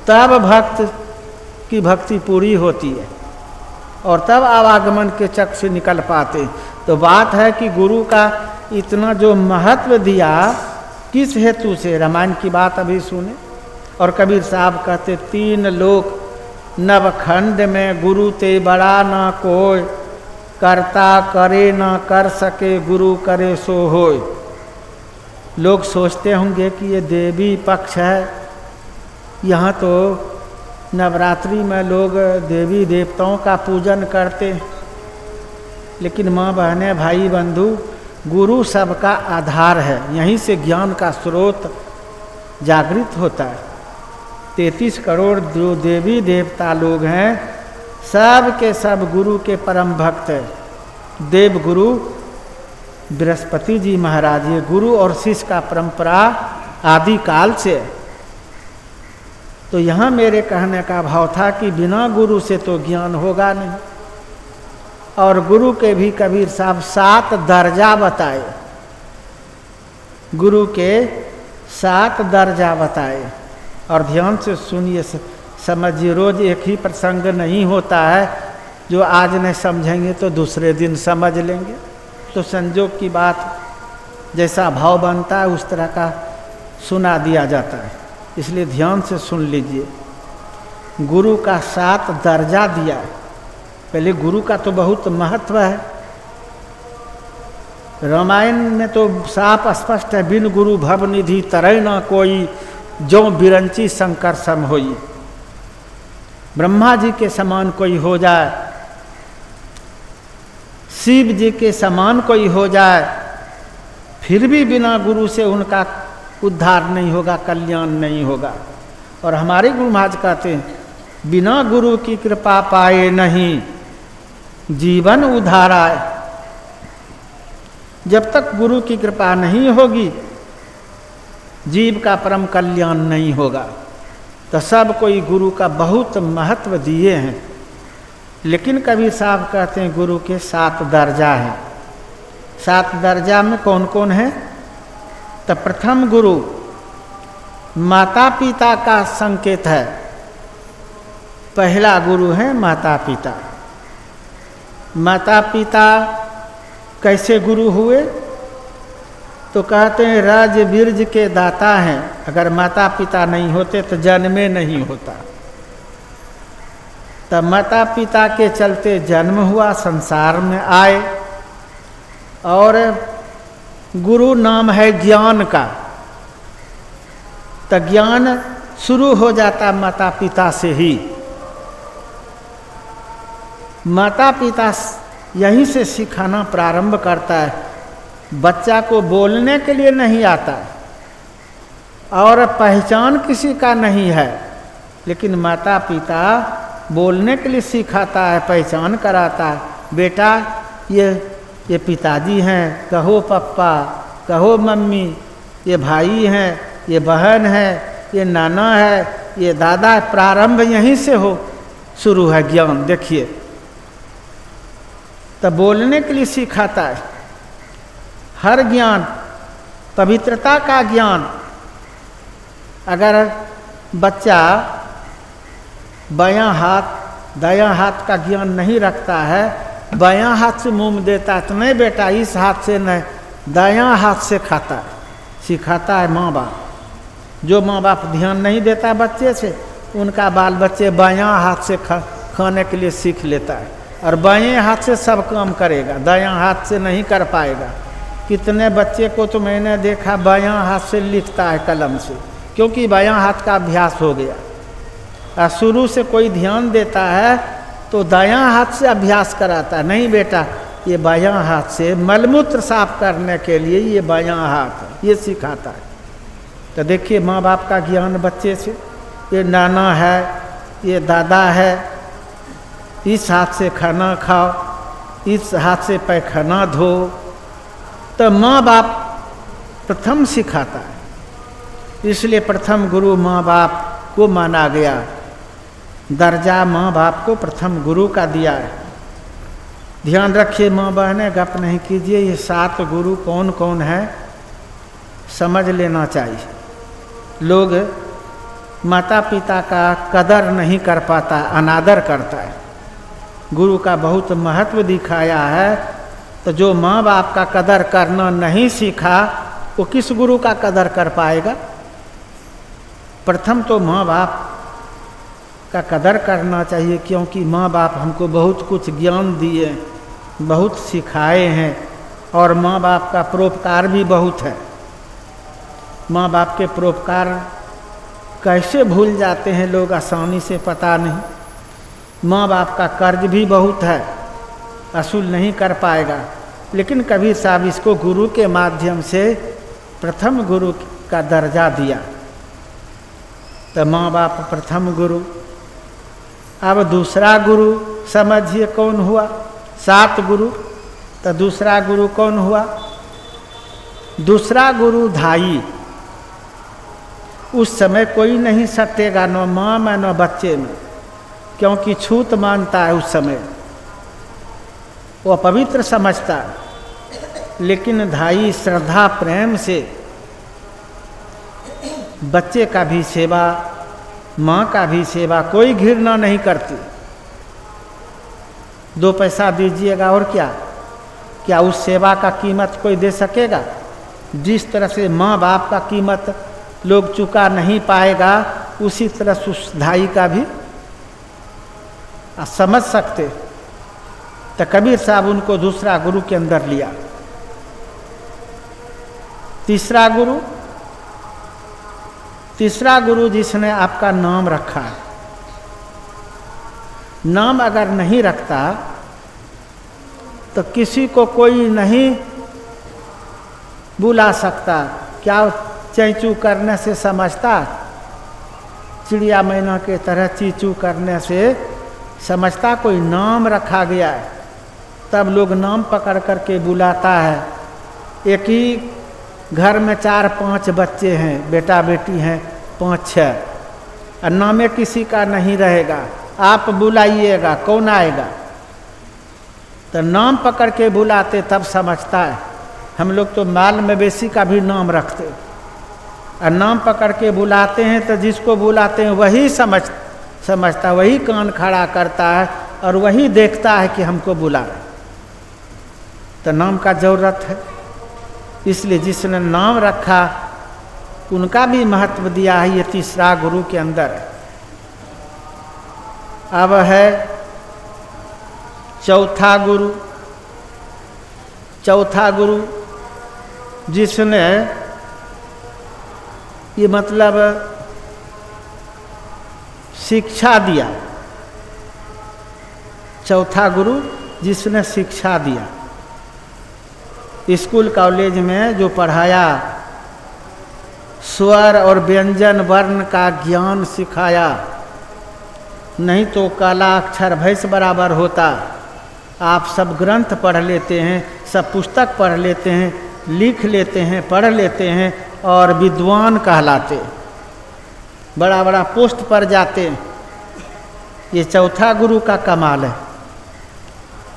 Speaker 2: तब भक्त की भक्ति पूरी होती है और तब आवागमन के चक्र से निकल पाते। तो बात है कि गुरु का इतना जो महत्व दिया, किस हेतु से, रामायण की बात अभी सुने। और कबीर साहब कहते 3 लोक नवखंड में गुरु ते बड़ा ना कोय, करता करे ना कर सके, गुरु करे सो होय। लोग सोचते होंगे कि ये देवी पक्ष है, यहाँ तो नवरात्रि में लोग देवी देवताओं का पूजन करते हैं। लेकिन माँ बहने भाई बंधु, गुरु सबका आधार है, यहीं से ज्ञान का स्रोत जागृत होता है। 33 करोड़ जो देवी देवता लोग हैं, सब के सब गुरु के परम भक्त हैं। देव गुरु बृहस्पति जी महाराज, ये गुरु और शिष्य का परंपरा आदि काल से। तो यहाँ मेरे कहने का भाव था कि बिना गुरु से तो ज्ञान होगा नहीं। और गुरु के भी कबीर साहब 7 दर्जा बताए, गुरु के 7 दर्जा बताए। और ध्यान से सुनिए, समझिए, रोज एक ही प्रसंग नहीं होता है, जो आज नहीं समझेंगे तो दूसरे दिन समझ लेंगे। तो संजोग की बात, जैसा भाव बनता है उस तरह का सुना दिया जाता है, इसलिए ध्यान से सुन लीजिए। गुरु का 7 दर्जा दिया है। पहले गुरु का तो बहुत महत्व है। रामायण में तो साफ स्पष्ट है, बिन गुरु भव निधि तरय न कोई, जो बिरंची शंकर सम होई। ब्रह्मा जी के समान कोई हो जाए, शिव जी के समान कोई हो जाए, फिर भी बिना गुरु से उनका उद्धार नहीं होगा, कल्याण नहीं होगा। और हमारे गुरु महाराज कहते हैं, बिना गुरु की कृपा पाए नहीं जीवन उधाराए। जब तक गुरु की कृपा नहीं होगी, जीव का परम कल्याण नहीं होगा। तो सब कोई गुरु का बहुत महत्व दिए हैं। लेकिन कबीर साहब कहते हैं गुरु के 7 दर्जा हैं। 7 दर्जा में कौन कौन है? तो प्रथम गुरु माता पिता का संकेत है। पहला गुरु है माता पिता। माता पिता कैसे गुरु हुए? तो कहते हैं राज बीर्ज के दाता हैं। अगर माता पिता नहीं होते तो जन्मे नहीं होता। तब माता पिता के चलते जन्म हुआ, संसार में आए। और गुरु नाम है ज्ञान का। तो ज्ञान शुरू हो जाता माता पिता से ही। माता पिता यहीं से सिखाना प्रारंभ करता है। बच्चा को बोलने के लिए नहीं आता और पहचान किसी का नहीं है, लेकिन माता पिता बोलने के लिए सिखाता है, पहचान कराता है। बेटा ये पिताजी हैं, कहो पप्पा, कहो मम्मी, ये भाई हैं, ये बहन है, ये नाना है, ये दादा है। प्रारंभ यहीं से शुरू है ज्ञान। देखिए, तब बोलने के लिए सिखाता है। हर ज्ञान, पवित्रता का ज्ञान। अगर बच्चा बायां हाथ दायां हाथ का ज्ञान नहीं रखता है, बायां हाथ से मुंह में देता है, तो नहीं बेटा इस हाथ से नहीं, दायां हाथ से खाता है। सिखाता है माँ बाप। जो माँ बाप ध्यान नहीं देता बच्चे से, उनका बाल बच्चे बायां हाथ से खाने के लिए सीख लेता है, और बाएं हाथ से सब काम करेगा, दायां हाथ से नहीं कर पाएगा। कितने बच्चे को तो मैंने देखा बायां हाथ से लिखता है कलम से, क्योंकि बायां हाथ का अभ्यास हो गया। और शुरू से कोई ध्यान देता है तो दायां हाथ से अभ्यास कराता है। नहीं बेटा, ये बायां हाथ से मलमूत्र साफ करने के लिए ये बायां हाथ है, ये सिखाता है। तो देखिए माँ बाप का ज्ञान बच्चे से। ये नाना है, ये दादा है, इस हाथ से खाना खाओ, इस हाथ से पैखाना धो। तो माँ बाप प्रथम सिखाता है। इसलिए प्रथम गुरु माँ बाप को माना गया। दर्जा माँ बाप को प्रथम गुरु का दिया है। ध्यान रखिए माँ बहनें, गप नहीं कीजिए। ये 7 गुरु कौन कौन है समझ लेना चाहिए। लोग माता पिता का कदर नहीं कर पाता, अनादर करता है। गुरु का बहुत महत्व दिखाया है। तो जो माँ बाप का कदर करना नहीं सीखा, वो किस गुरु का कदर कर पाएगा? प्रथम तो माँ बाप का कदर करना चाहिए, क्योंकि माँ बाप हमको बहुत कुछ ज्ञान दिए, बहुत सिखाए हैं, और माँ बाप का परोपकार भी बहुत है। माँ बाप के परोपकार कैसे भूल जाते हैं लोग आसानी से, पता नहीं। माँ बाप का कर्ज भी बहुत है, असूल नहीं कर पाएगा। लेकिन कबीर साहब इसको गुरु के माध्यम से प्रथम गुरु का दर्जा दिया। तो माँ बाप प्रथम गुरु। अब दूसरा गुरु समझिए कौन हुआ? 7 गुरु। तो दूसरा गुरु कौन हुआ? दूसरा गुरु धाई। उस समय कोई नहीं सटेगा, न माँ में न बच्चे में, क्योंकि छूत मानता है उस समय, वो पवित्र समझता है। लेकिन धाई श्रद्धा प्रेम से बच्चे का भी सेवा, माँ का भी सेवा, कोई घृणा नहीं करती। 2 पैसा दीजिएगा और क्या उस सेवा का कीमत कोई दे सकेगा? जिस तरह से माँ बाप का कीमत लोग चुका नहीं पाएगा, उसी तरह से उस धाई का भी समझ सकते। तो कबीर साहब उनको दूसरा गुरु के अंदर लिया। तीसरा गुरु जिसने आपका नाम रखा। नाम अगर नहीं रखता तो किसी को कोई नहीं बुला सकता। क्या चैचू करने से समझता? चिड़िया मैना के तरह चीचू करने से समझता कोई? नाम रखा गया है, तब लोग नाम पकड़ करके बुलाता है। एक ही घर में 4-5 बच्चे हैं, बेटा बेटी हैं 5-6, और नामे किसी का नहीं रहेगा, आप बुलाइएगा कौन आएगा? तो नाम पकड़ के बुलाते तब समझता है। हम लोग तो माल मवेशी का भी नाम रखते, और नाम पकड़ के बुलाते हैं तो जिसको बुलाते हैं वही समझता, वही कान खड़ा करता है और वही देखता है कि हमको बुला रहे। तो नाम का जरूरत है, इसलिए जिसने नाम रखा उनका भी महत्व दिया है। ये तीसरा गुरु के अंदर है। अब है चौथा गुरु। चौथा गुरु जिसने ये मतलब शिक्षा दिया। चौथा गुरु जिसने शिक्षा दिया, स्कूल कॉलेज में जो पढ़ाया, स्वर और व्यंजन वर्ण का ज्ञान सिखाया, नहीं तो काला अक्षर भैंस बराबर होता। आप सब ग्रंथ पढ़ लेते हैं, सब पुस्तक पढ़ लेते हैं, लिख लेते हैं, पढ़ लेते हैं और विद्वान कहलाते, बड़ा बड़ा पोस्ट पर जाते। ये चौथा गुरु का कमाल है।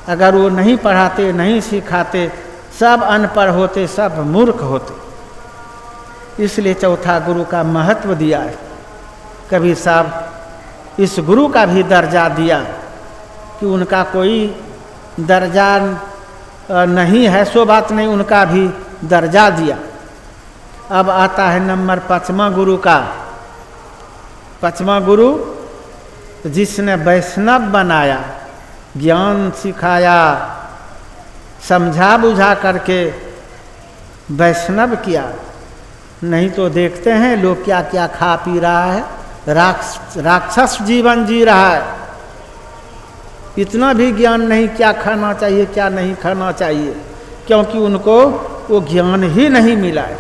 Speaker 2: अगर वो नहीं पढ़ाते, नहीं सिखाते, सब अनपढ़ होते, सब मूर्ख होते। इसलिए चौथा गुरु का महत्व दिया है। कबीर साहब इस गुरु का भी दर्जा दिया कि उनका कोई दर्जा नहीं है, सो बात नहीं, उनका भी दर्जा दिया। अब आता है नंबर 5वां गुरु का। 5वां गुरु जिसने वैष्णव बनाया, ज्ञान सिखाया, समझा बुझा करके वैष्णव किया। नहीं तो देखते हैं लोग क्या क्या खा पी रहा है, राक्षस जीवन जी रहा है। इतना भी ज्ञान नहीं क्या खाना चाहिए, क्या नहीं खाना चाहिए, क्योंकि उनको वो ज्ञान ही नहीं मिला है।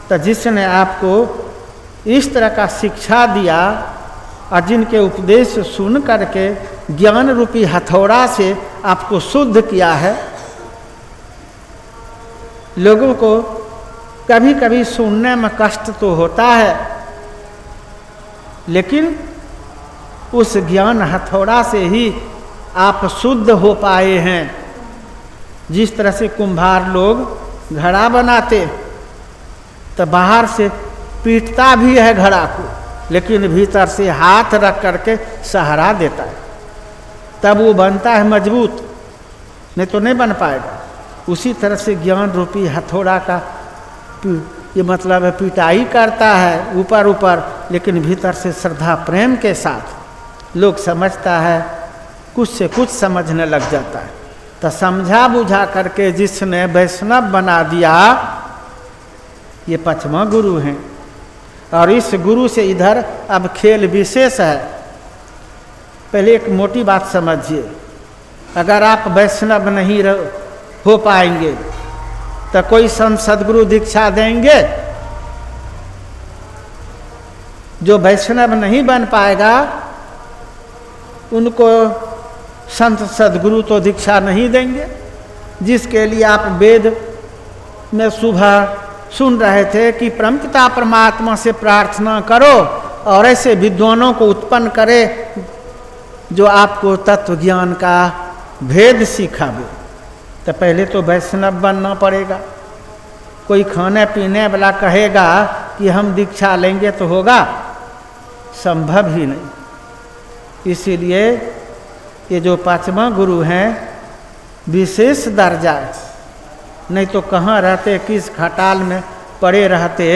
Speaker 2: तो जिसने आपको इस तरह का शिक्षा दिया और जिनके उपदेश सुन करके ज्ञान रूपी हथौड़ा से आपको शुद्ध किया है। लोगों को कभी कभी सुनने में कष्ट तो होता है, लेकिन उस ज्ञान हथौड़ा से ही आप शुद्ध हो पाए हैं। जिस तरह से कुम्हार लोग घड़ा बनाते तो बाहर से पीटता भी है घड़ा को, लेकिन भीतर से हाथ रख करके सहारा देता है, तब वो बनता है मजबूत, नहीं तो नहीं बन पाएगा। उसी तरह से ज्ञान रूपी हथौड़ा का ये मतलब पिटाई करता है ऊपर ऊपर, लेकिन भीतर से श्रद्धा प्रेम के साथ लोग समझता है, कुछ से कुछ समझने लग जाता है। तो समझा बुझा करके जिसने वैष्णव बना दिया, ये पांचवा गुरु हैं। और इस गुरु से इधर अब खेल विशेष है। पहले एक मोटी बात समझिए, अगर आप वैष्णव नहीं हो पाएंगे तो कोई संत सदगुरु दीक्षा देंगे? जो वैष्णव नहीं बन पाएगा उनको संत सदगुरु तो दीक्षा नहीं देंगे। जिसके लिए आप वेद में सुबह सुन रहे थे कि परमपिता परमात्मा से प्रार्थना करो और ऐसे विद्वानों को उत्पन्न करे जो आपको तत्व ज्ञान का भेद सिखावे, तो पहले तो वैष्णव बनना पड़ेगा। कोई खाने पीने वाला कहेगा कि हम दीक्षा लेंगे तो होगा? संभव ही नहीं। इसीलिए ये जो पांचवा गुरु हैं विशेष दर्जा, नहीं तो कहाँ रहते, किस खटाल में पड़े रहते,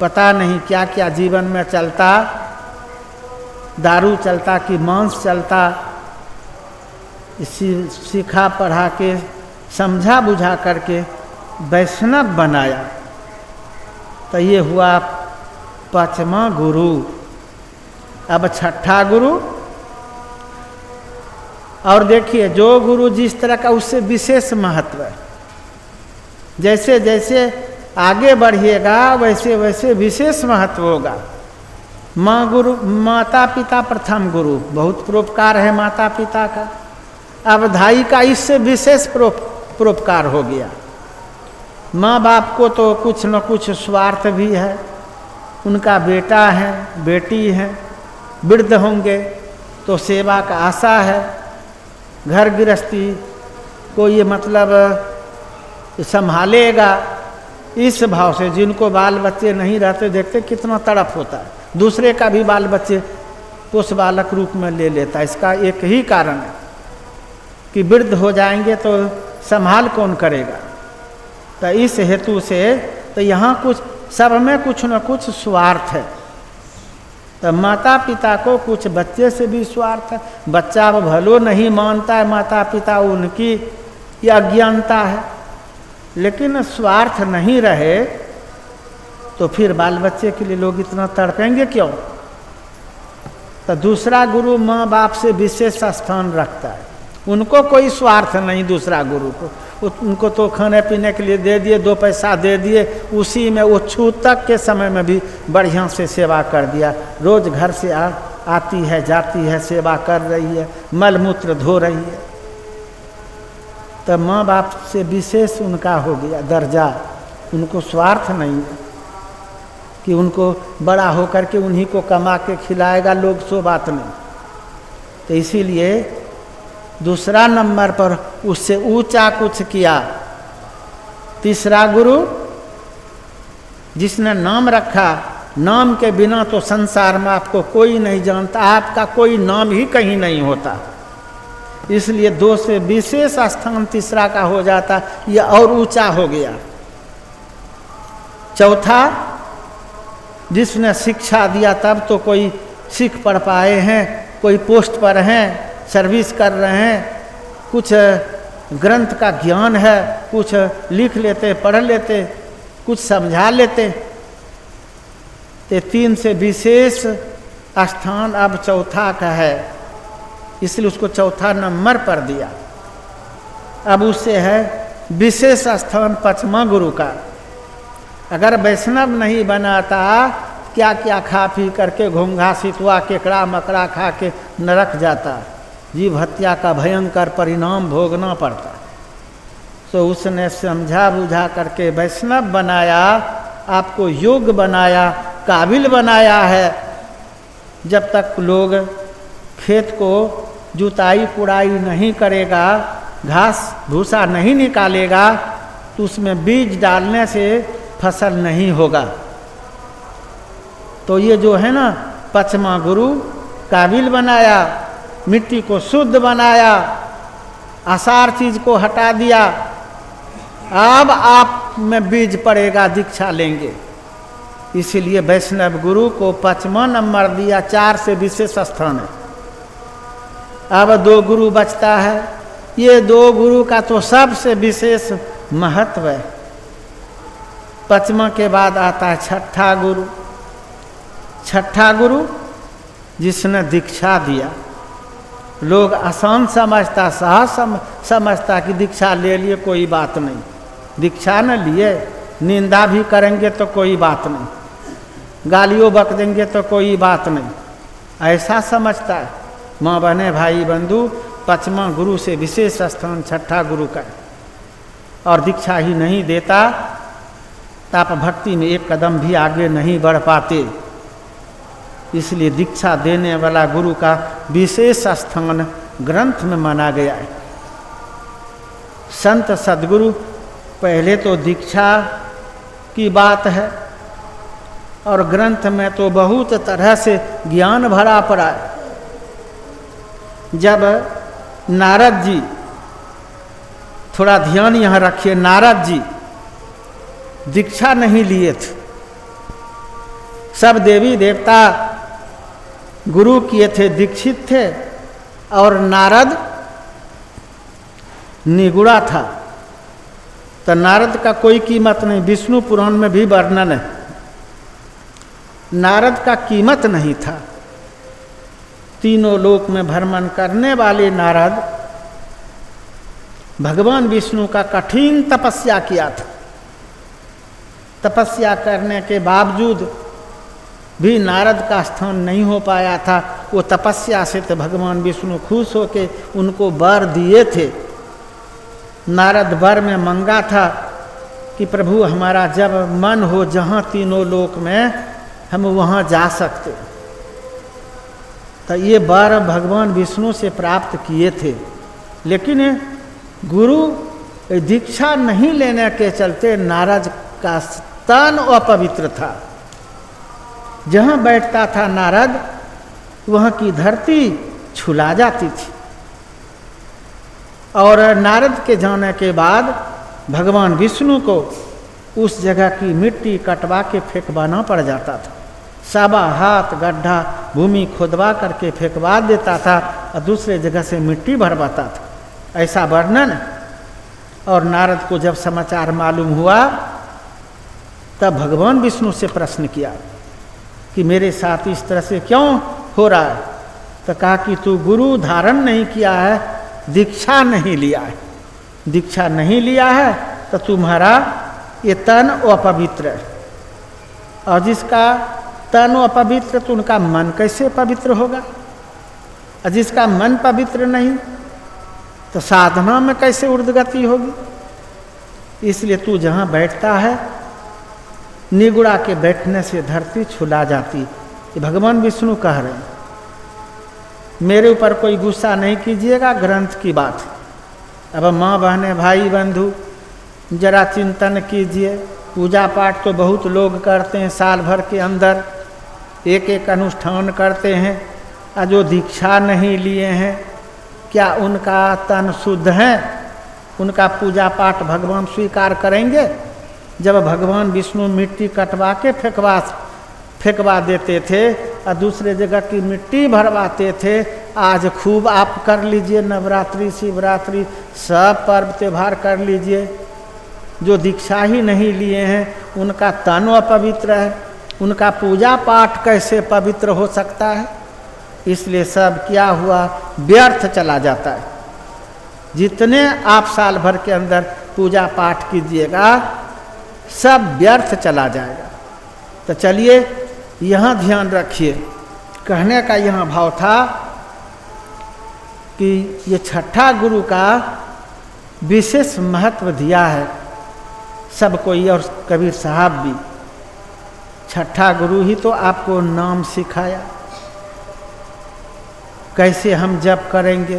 Speaker 2: पता नहीं क्या क्या जीवन में चलता, दारू चलता कि मांस चलता। इसी सीखा पढ़ा के समझा बुझा करके वैष्णव बनाया, तो ये हुआ पांचवा गुरु। अब छठा गुरु, और देखिए जो गुरु जिस तरह का उससे विशेष महत्व है। जैसे जैसे आगे बढ़िएगा वैसे वैसे विशेष महत्व होगा। माँ गुरु, माता पिता प्रथम गुरु, बहुत परोपकार है माता पिता का। अब धाई का इससे विशेष परोपकार हो गया। माँ बाप को तो कुछ न कुछ स्वार्थ भी है, उनका बेटा है बेटी है, वृद्ध होंगे तो सेवा का आशा है। घर गृहस्थी को ये मतलब संभालेगा, इस भाव से। जिनको बाल बच्चे नहीं रहते देखते कितना तड़प होता है, दूसरे का भी बाल बच्चे पोष बालक रूप में ले लेता है। इसका एक ही कारण है कि वृद्ध हो जाएंगे तो संभाल कौन करेगा। तो इस हेतु से तो यहाँ कुछ सब में कुछ न कुछ स्वार्थ है। तो माता पिता को कुछ बच्चे से भी स्वार्थ है। बच्चा भलो नहीं मानता है माता पिता, उनकी ये अज्ञानता है। लेकिन स्वार्थ नहीं रहे तो फिर बाल बच्चे के लिए लोग इतना तड़पेंगे क्यों? तो दूसरा गुरु माँ बाप से विशेष स्थान रखता है। उनको कोई स्वार्थ नहीं दूसरा गुरु को। उनको तो खाने पीने के लिए दे दिए, 2 पैसा दे दिए, उसी में वो छूतक के समय में भी बढ़िया से सेवा कर दिया। रोज घर से आती है जाती है, सेवा कर रही है, मल मूत्र धो रही है। तो माँ बाप से विशेष उनका हो गया दर्जा। उनको स्वार्थ नहीं है कि उनको बड़ा होकर के उन्हीं को कमा के खिलाएगा लोग, सो बात नहीं। तो इसीलिए दूसरा नंबर पर उससे ऊंचा कुछ किया। तीसरा गुरु जिसने नाम रखा, नाम के बिना तो संसार में आपको कोई नहीं जानता, आपका कोई नाम ही कहीं नहीं होता। इसलिए 2 से विशेष स्थान तीसरा का हो जाता, यह और ऊंचा हो गया। चौथा जिसने शिक्षा दिया, तब तो कोई सीख पढ़ पाए हैं, कोई पोस्ट पर हैं, सर्विस कर रहे हैं, कुछ ग्रंथ का ज्ञान है, कुछ लिख लेते पढ़ लेते, कुछ समझा लेते। तो 3 से विशेष स्थान अब चौथा का है, इसलिए उसको चौथा नंबर पर दिया। अब उससे है विशेष स्थान पांचवा गुरु का। अगर वैष्णव नहीं बनाता, क्या क्या खा पी करके घोंघा सितुआ केकड़ा मकड़ा खा के नरक जाता, जीव हत्या का भयंकर परिणाम भोगना पड़ता। तो उसने समझा बुझा करके वैष्णव बनाया, आपको योग्य बनाया, काबिल बनाया है। जब तक लोग खेत को जुताई कुड़ाई नहीं करेगा, घास भूसा नहीं निकालेगा, तो उसमें बीज डालने से फसल नहीं होगा। तो ये जो है ना पांचवा गुरु काबिल बनाया, मिट्टी को शुद्ध बनाया, आसार चीज को हटा दिया। अब आप में बीज पड़ेगा, दीक्षा लेंगे। इसीलिए वैष्णव गुरु को 5वां नंबर दिया, 4 से विशेष स्थान है। अब 2 गुरु बचता है। ये 2 गुरु का तो सबसे विशेष महत्व है। 5वां के बाद आता है 6ठा गुरु। 6ठा गुरु जिसने दीक्षा दिया। लोग आसान समझता, सहज समझता कि दीक्षा ले लिए कोई बात नहीं, दीक्षा न लिए निंदा भी करेंगे तो कोई बात नहीं, गालियों बक देंगे तो कोई बात नहीं, ऐसा समझता है। माँ बहने भाई बंधु, 5वां गुरु से विशेष स्थान 6ठा गुरु का है। और दीक्षा ही नहीं देता तो आप भक्ति में एक कदम भी आगे नहीं बढ़ पाते। इसलिए दीक्षा देने वाला गुरु का विशेष स्थान ग्रंथ में माना गया है। संत सद्गुरु पहले तो दीक्षा की बात है और ग्रंथ में तो बहुत तरह से ज्ञान भरा पड़ा है। जब नारद जी, थोड़ा ध्यान यहाँ रखिए, नारद जी दीक्षा नहीं लिए थे। सब देवी देवता गुरु किए थे, दीक्षित थे, और नारद निगुड़ा था। तो नारद का कोई कीमत नहीं, विष्णु पुराण में भी वर्णन है। नारद का कीमत नहीं था। तीनों लोक में भ्रमण करने वाले नारद भगवान विष्णु का कठिन तपस्या किया था। तपस्या करने के बावजूद भी नारद का स्थान नहीं हो पाया था। वो तपस्या से तो भगवान विष्णु खुश होके उनको वर दिए थे। नारद वर में मांगा था कि प्रभु हमारा जब मन हो जहाँ तीनों लोक में हम वहाँ जा सकते। तो ये वर भगवान विष्णु से प्राप्त किए थे। लेकिन गुरु दीक्षा नहीं लेने के चलते नारद का तन अपवित्र था। जहाँ बैठता था नारद वहाँ की धरती छुला जाती थी। और नारद के जाने के बाद भगवान विष्णु को उस जगह की मिट्टी कटवा के फेंकवाना पड़ जाता था। 7 हाथ गड्ढा भूमि खोदवा करके फेंकवा देता था और दूसरे जगह से मिट्टी भरवाता था, ऐसा वर्णन। और नारद को जब समाचार मालूम हुआ तब भगवान विष्णु से प्रश्न किया कि मेरे साथ इस तरह से क्यों हो रहा है। तो कहा कि तू गुरु धारण नहीं किया है, दीक्षा नहीं लिया है। दीक्षा नहीं लिया है तो तुम्हारा ये तन अपवित्र है। और जिसका तन अपवित्र तो उनका मन कैसे पवित्र होगा। और जिसका मन पवित्र नहीं तो साधना में कैसे उर्दगति होगी। इसलिए तू जहाँ बैठता है निगुड़ा के बैठने से धरती छुला जाती। ये भगवान विष्णु कह रहे हैं। मेरे ऊपर कोई गुस्सा नहीं कीजिएगा, ग्रंथ की बात। अब माँ बहने भाई बंधु जरा चिंतन कीजिए। पूजा पाठ तो बहुत लोग करते हैं, साल भर के अंदर एक एक अनुष्ठान करते हैं। और जो दीक्षा नहीं लिए हैं क्या उनका तन शुद्ध है? उनका पूजा पाठ भगवान स्वीकार करेंगे? जब भगवान विष्णु मिट्टी कटवा के फेंकवा देते थे और दूसरे जगह की मिट्टी भरवाते थे। आज खूब आप कर लीजिए, नवरात्रि शिवरात्रि सब पर्व त्यौहार कर लीजिए। जो दीक्षा ही नहीं लिए हैं उनका तन अपवित्र है, उनका पूजा पाठ कैसे पवित्र हो सकता है। इसलिए सब क्या हुआ, व्यर्थ चला जाता है। जितने आप साल भर के अंदर पूजा पाठ कीजिएगा सब व्यर्थ चला जाएगा। तो चलिए यहाँ ध्यान रखिए। कहने का यहाँ भाव था कि ये 6ठा गुरु का विशेष महत्व दिया है सबको। और कबीर साहब भी 6ठा गुरु ही तो आपको नाम सिखाया, कैसे हम जप करेंगे,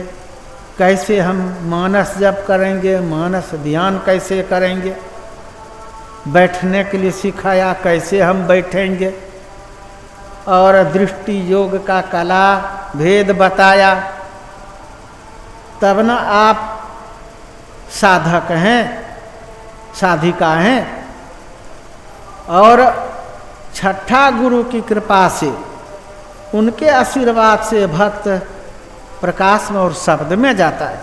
Speaker 2: कैसे हम मानस जप करेंगे, मानस ध्यान कैसे करेंगे, बैठने के लिए सिखाया कैसे हम बैठेंगे, और दृष्टि योग का कला भेद बताया। तब न आप साधक हैं, साधिका हैं। और छठा गुरु की कृपा से, उनके आशीर्वाद से भक्त प्रकाश में और शब्द में जाता है।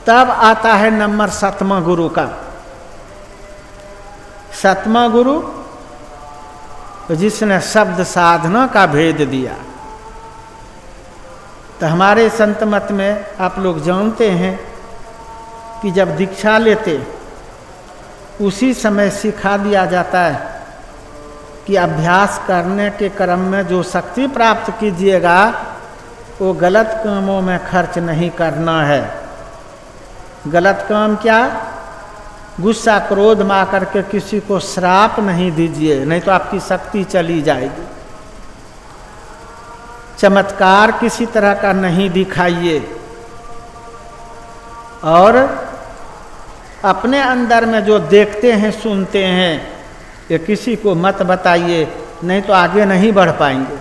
Speaker 2: तब आता है नंबर 7वां गुरु का। 7वां गुरु जिसने शब्द साधना का भेद दिया। तो हमारे संत मत में आप लोग जानते हैं कि जब दीक्षा लेते उसी समय सिखा दिया जाता है कि अभ्यास करने के क्रम में जो शक्ति प्राप्त कीजिएगा वो गलत कामों में खर्च नहीं करना है। गलत काम क्या? गुस्सा क्रोध में आकर के किसी को श्राप नहीं दीजिए, नहीं तो आपकी शक्ति चली जाएगी। चमत्कार किसी तरह का नहीं दिखाइए और अपने अंदर में जो देखते हैं सुनते हैं ये किसी को मत बताइए, नहीं तो आगे नहीं बढ़ पाएंगे।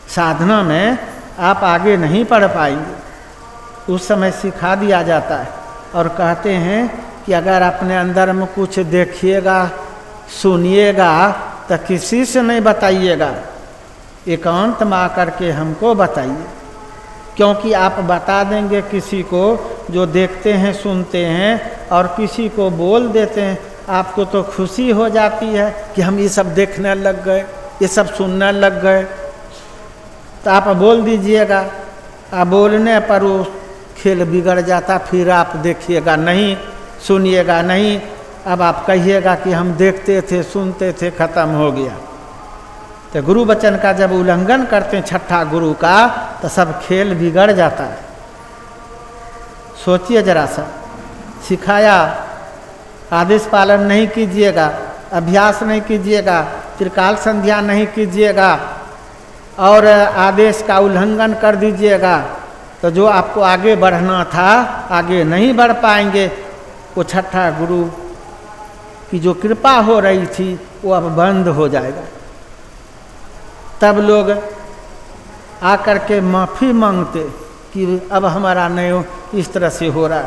Speaker 2: साधना में आप आगे नहीं बढ़ पाएंगे। उस समय सिखा दिया जाता है और कहते हैं कि अगर अपने अंदर में कुछ देखिएगा सुनिएगा तो किसी से नहीं बताइएगा, एकांत में आकर के हमको बताइए। क्योंकि आप बता देंगे किसी को जो देखते हैं सुनते हैं और किसी को बोल देते हैं, आपको तो खुशी हो जाती है कि हम ये सब देखने लग गए, ये सब सुनने लग गए। तो आप बोल दीजिएगा, आप बोलने पर वो खेल बिगड़ जाता, फिर आप देखिएगा नहीं, सुनिएगा नहीं। अब आप कहिएगा कि हम देखते थे सुनते थे, खत्म हो गया। तो गुरु वचन का जब उल्लंघन करते हैं छठा गुरु का तो सब खेल बिगड़ जाता है। सोचिए जरा सा, सिखाया, आदेश पालन नहीं कीजिएगा, अभ्यास नहीं कीजिएगा, त्रिकाल संध्या नहीं कीजिएगा और आदेश का उल्लंघन कर दीजिएगा, तो जो आपको आगे बढ़ना था आगे नहीं बढ़ पाएंगे। वो छठा गुरु की जो कृपा हो रही थी वो अब बंद हो जाएगा। तब लोग आकर के माफ़ी मांगते कि अब हमारा नहीं इस तरह से हो रहा।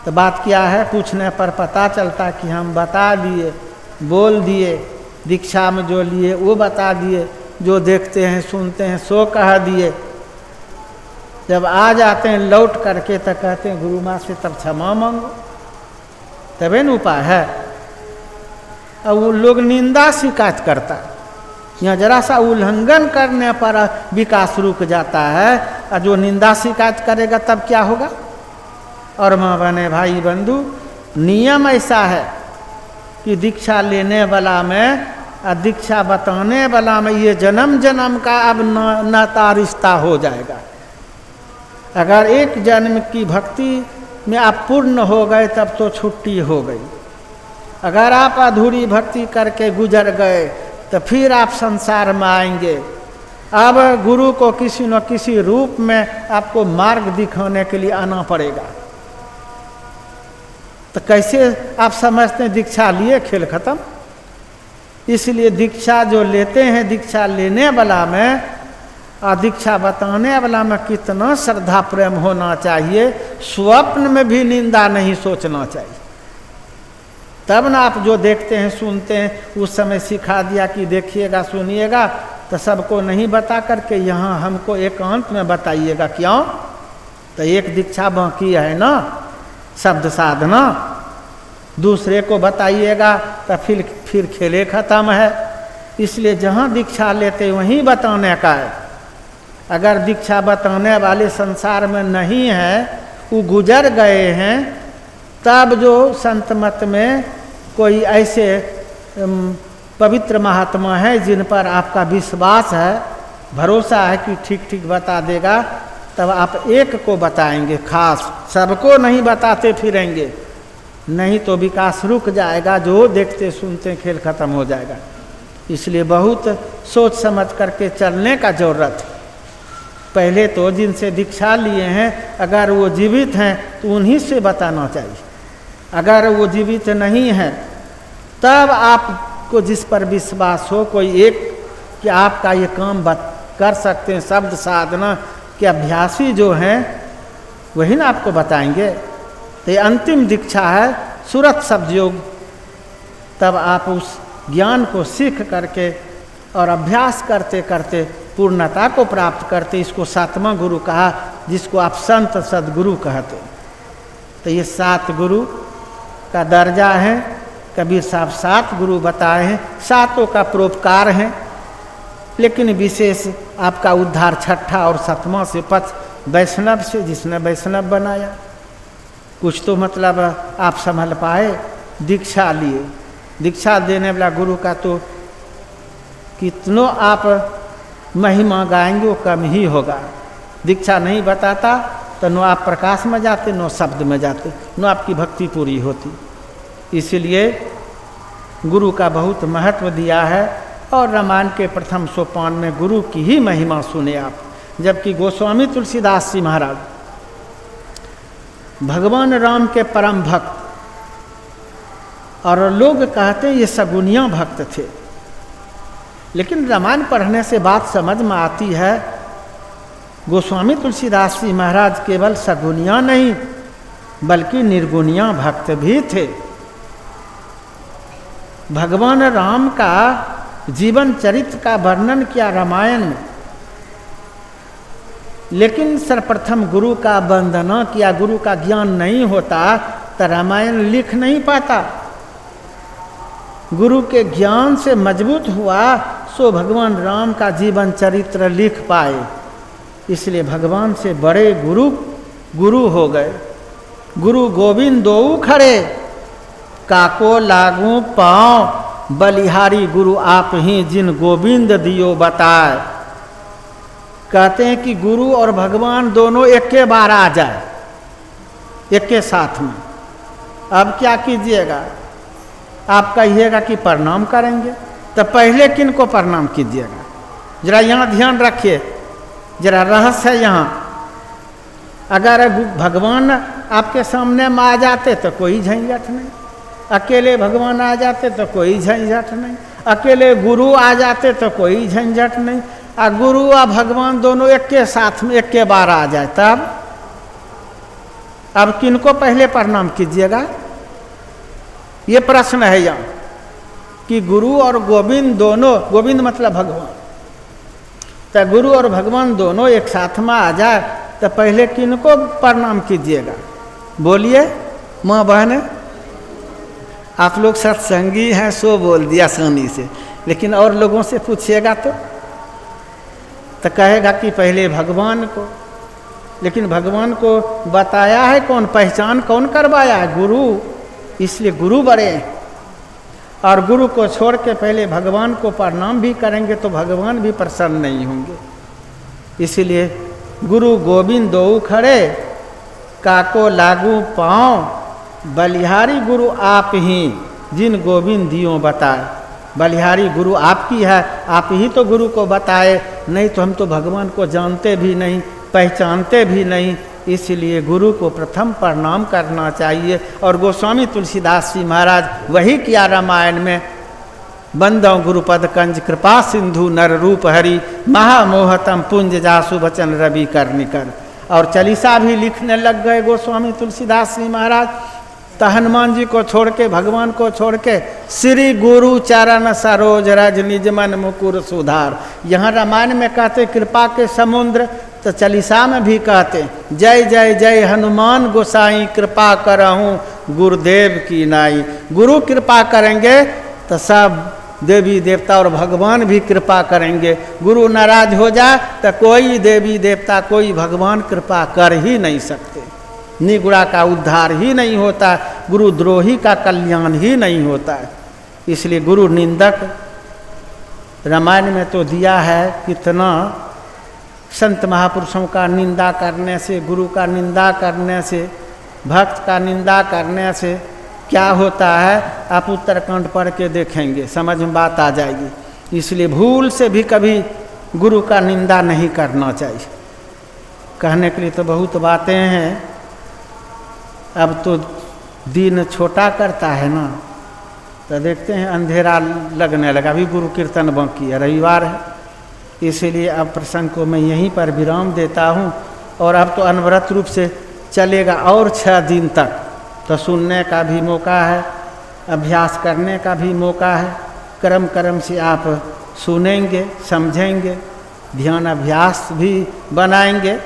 Speaker 2: तो बात क्या है? पूछने पर पता चलता कि हम बता दिए, बोल दिए, दीक्षा में जो लिए वो बता दिए, जो देखते हैं सुनते हैं सो कह दिए। जब आ जाते हैं लौट करके तो कहते हैं गुरु माँ से तब क्षमा मांगो, तबे न उपाय है। अब वो लोग निंदा शिकायत करता है, यहाँ जरा सा उल्लंघन करने पर विकास रुक जाता है और जो निंदा शिकायत करेगा तब क्या होगा? और माँ बने भाई बंधु, नियम ऐसा है कि दीक्षा लेने वाला में और दीक्षा बताने वाला में ये जन्म जन्म का अब नाता रिश्ता हो जाएगा। अगर एक जन्म की भक्ति में आप पूर्ण हो गए तब तो छुट्टी हो गई। अगर आप अधूरी भक्ति करके गुजर गए तो फिर आप संसार में आएंगे। अब गुरु को किसी न किसी रूप में आपको मार्ग दिखाने के लिए आना पड़ेगा। तो कैसे आप समझते हैं दीक्षा लिए खेल खत्म? इसलिए दीक्षा जो लेते हैं, दीक्षा लेने वाला में और दीक्षा बताने वाला में कितना श्रद्धा प्रेम होना चाहिए। स्वप्न में भी निंदा नहीं सोचना चाहिए। तब ना आप जो देखते हैं सुनते हैं उस समय सिखा दिया कि देखिएगा सुनिएगा, तो सबको नहीं बता करके यहाँ हमको एकांत में बताइएगा। क्यों? तो एक दीक्षा बाकी है ना, शब्द साधना। दूसरे को बताइएगा तो फिर खेले खत्म है। इसलिए जहाँ दीक्षा लेते वहीं बताने का है। अगर दीक्षा बताने वाले संसार में नहीं है, वो गुजर गए हैं, तब जो संत मत में कोई ऐसे पवित्र महात्मा है जिन पर आपका विश्वास है, भरोसा है कि ठीक ठीक बता देगा, तब आप एक को बताएंगे खास, सबको नहीं बताते फिरेंगे, नहीं तो विकास रुक जाएगा। जो देखते सुनते खेल खत्म हो जाएगा। इसलिए बहुत सोच समझ करके चलने का जरूरत है। पहले तो जिनसे दीक्षा लिए हैं अगर वो जीवित हैं तो उन्हीं से बताना चाहिए। अगर वो जीवित नहीं है तब आपको जिस पर विश्वास हो कोई एक कि आपका ये काम कर सकते हैं, शब्द साधना के अभ्यासी जो हैं वही ना आपको बताएंगे। तो ये अंतिम दीक्षा है सुरत शब्द योग। तब आप उस ज्ञान को सीख करके और अभ्यास करते करते पूर्णता को प्राप्त करते, इसको 7वां गुरु कहा, जिसको आप संत सदगुरु कहते। तो ये 7 गुरु का दर्जा है। कबीर साहब 7 गुरु बताए हैं, 7 का परोपकार है, लेकिन विशेष आपका उद्धार 6ठा और 7वां से पथ वैष्णव से, जिसने वैष्णव बनाया। कुछ तो मतलब आप संभल पाए, दीक्षा लिए। दीक्षा देने वाला गुरु का तो कितनों आप महिमा गाएंगे वो कम ही होगा। दीक्षा नहीं बताता तो न आप प्रकाश में जाते, न शब्द में जाते, न आपकी भक्ति पूरी होती। इसीलिए गुरु का बहुत महत्व दिया है। और रामायण के प्रथम सोपान में गुरु की ही महिमा सुने आप। जबकि गोस्वामी तुलसीदास जी महाराज भगवान राम के परम भक्त, और लोग कहते ये सगुनिया भक्त थे, लेकिन रामायण पढ़ने से बात समझ में आती है गोस्वामी तुलसीदास जी महाराज केवल सगुनिया नहीं बल्कि निर्गुनिया भक्त भी थे। भगवान राम का जीवन चरित्र का वर्णन किया रामायण में, लेकिन सर्वप्रथम गुरु का वंदना किया। गुरु का ज्ञान नहीं होता तो रामायण लिख नहीं पाता। गुरु के ज्ञान से मजबूत हुआ सो भगवान राम का जीवन चरित्र लिख पाए। इसलिए भगवान से बड़े गुरु हो गए। गुरु गोविंद दोऊ खड़े, काको लागू पाँव, बलिहारी गुरु आप ही जिन गोविंद दियो बताए। कहते हैं कि गुरु और भगवान दोनों एक के बार आ जाए, एक के साथ में। अब क्या कीजिएगा? आप कहिएगा कि प्रणाम करेंगे, तो पहले किन को प्रणाम कीजिएगा? जरा यहाँ ध्यान रखिए, जरा रहस्य है यहाँ। अगर भगवान आपके सामने में आ जाते तो कोई झंझट नहीं, अकेले भगवान आ जाते तो कोई झंझट नहीं, अकेले गुरु आ जाते तो कोई झंझट नहीं, और गुरु और भगवान दोनों एक के साथ में एक के बार आ जाए तब। अब किनको पहले प्रणाम कीजिएगा? ये प्रश्न है यहाँ कि गुरु और गोविंद दोनों, गोविंद मतलब भगवान, तो गुरु और भगवान दोनों एक साथ में आ जाए तो पहले किनको प्रणाम कीजिएगा? बोलिए माँ बहन। आप लोग सत्संगी हैं सो बोल दिया आसानी से, लेकिन और लोगों से पूछिएगा तो कहेगा कि पहले भगवान को। लेकिन भगवान को बताया है कौन? पहचान कौन करवाया है? गुरु। इसलिए गुरु बड़े हैं। और गुरु को छोड़ के पहले भगवान को प्रणाम भी करेंगे तो भगवान भी प्रसन्न नहीं होंगे। इसलिए गुरु गोविंद दोऊ खड़े, काको लागू पाँव, बलिहारी गुरु आप ही जिन गोविंद दियो बताए। बलिहारी गुरु आपकी है, आप ही तो गुरु को बताए, नहीं तो हम तो भगवान को जानते भी नहीं, पहचानते भी नहीं। इसलिए गुरु को प्रथम प्रणाम करना चाहिए। और गोस्वामी तुलसीदास जी महाराज वही किया रामायण में। बंदो गुरुपद कंज कृपा सिंधु नर रूप हरि, महामोहतम पुंज जासु बचन रवि कर निकर। और चालीसा भी लिखने लग गए गोस्वामी तुलसीदास जी महाराज। तो हनुमान जी को छोड़ के, भगवान को छोड़ के, श्री गुरु चरण सरोज रज निज मन मुकुर सुधार। यहाँ रामायण में कहते कृपा के समुद्र, तो चालीसा में भी कहते जय जय जय हनुमान गोसाई, कृपा करहूँ गुरुदेव की नाई। गुरु कृपा करेंगे तो सब देवी देवता और भगवान भी कृपा करेंगे। गुरु नाराज हो जाए तो कोई देवी देवता, कोई भगवान कृपा कर ही नहीं सकते। निगुड़ा का उद्धार ही नहीं होता, गुरुद्रोही का कल्याण ही नहीं होता है। इसलिए गुरु निंदक रामायण में तो दिया है कितना। संत महापुरुषों का निंदा करने से, गुरु का निंदा करने से, भक्त का निंदा करने से क्या होता है, आप उत्तरकांड पढ़ के देखेंगे, समझ में बात आ जाएगी। इसलिए भूल से भी कभी गुरु का निंदा नहीं करना चाहिए। कहने के लिए तो बहुत बातें हैं, अब तो दिन छोटा करता है ना, तो देखते हैं अंधेरा लगने लगा। अभी गुरु कीर्तन बाकी है, रविवार है, इसीलिए अब प्रसंग को मैं यहीं पर विराम देता हूँ। और अब तो अनवरत रूप से चलेगा और 6 दिन तक, तो सुनने का भी मौका है, अभ्यास करने का भी मौका है। कर्म कर्म से आप सुनेंगे, समझेंगे, ध्यान अभ्यास भी बनाएंगे।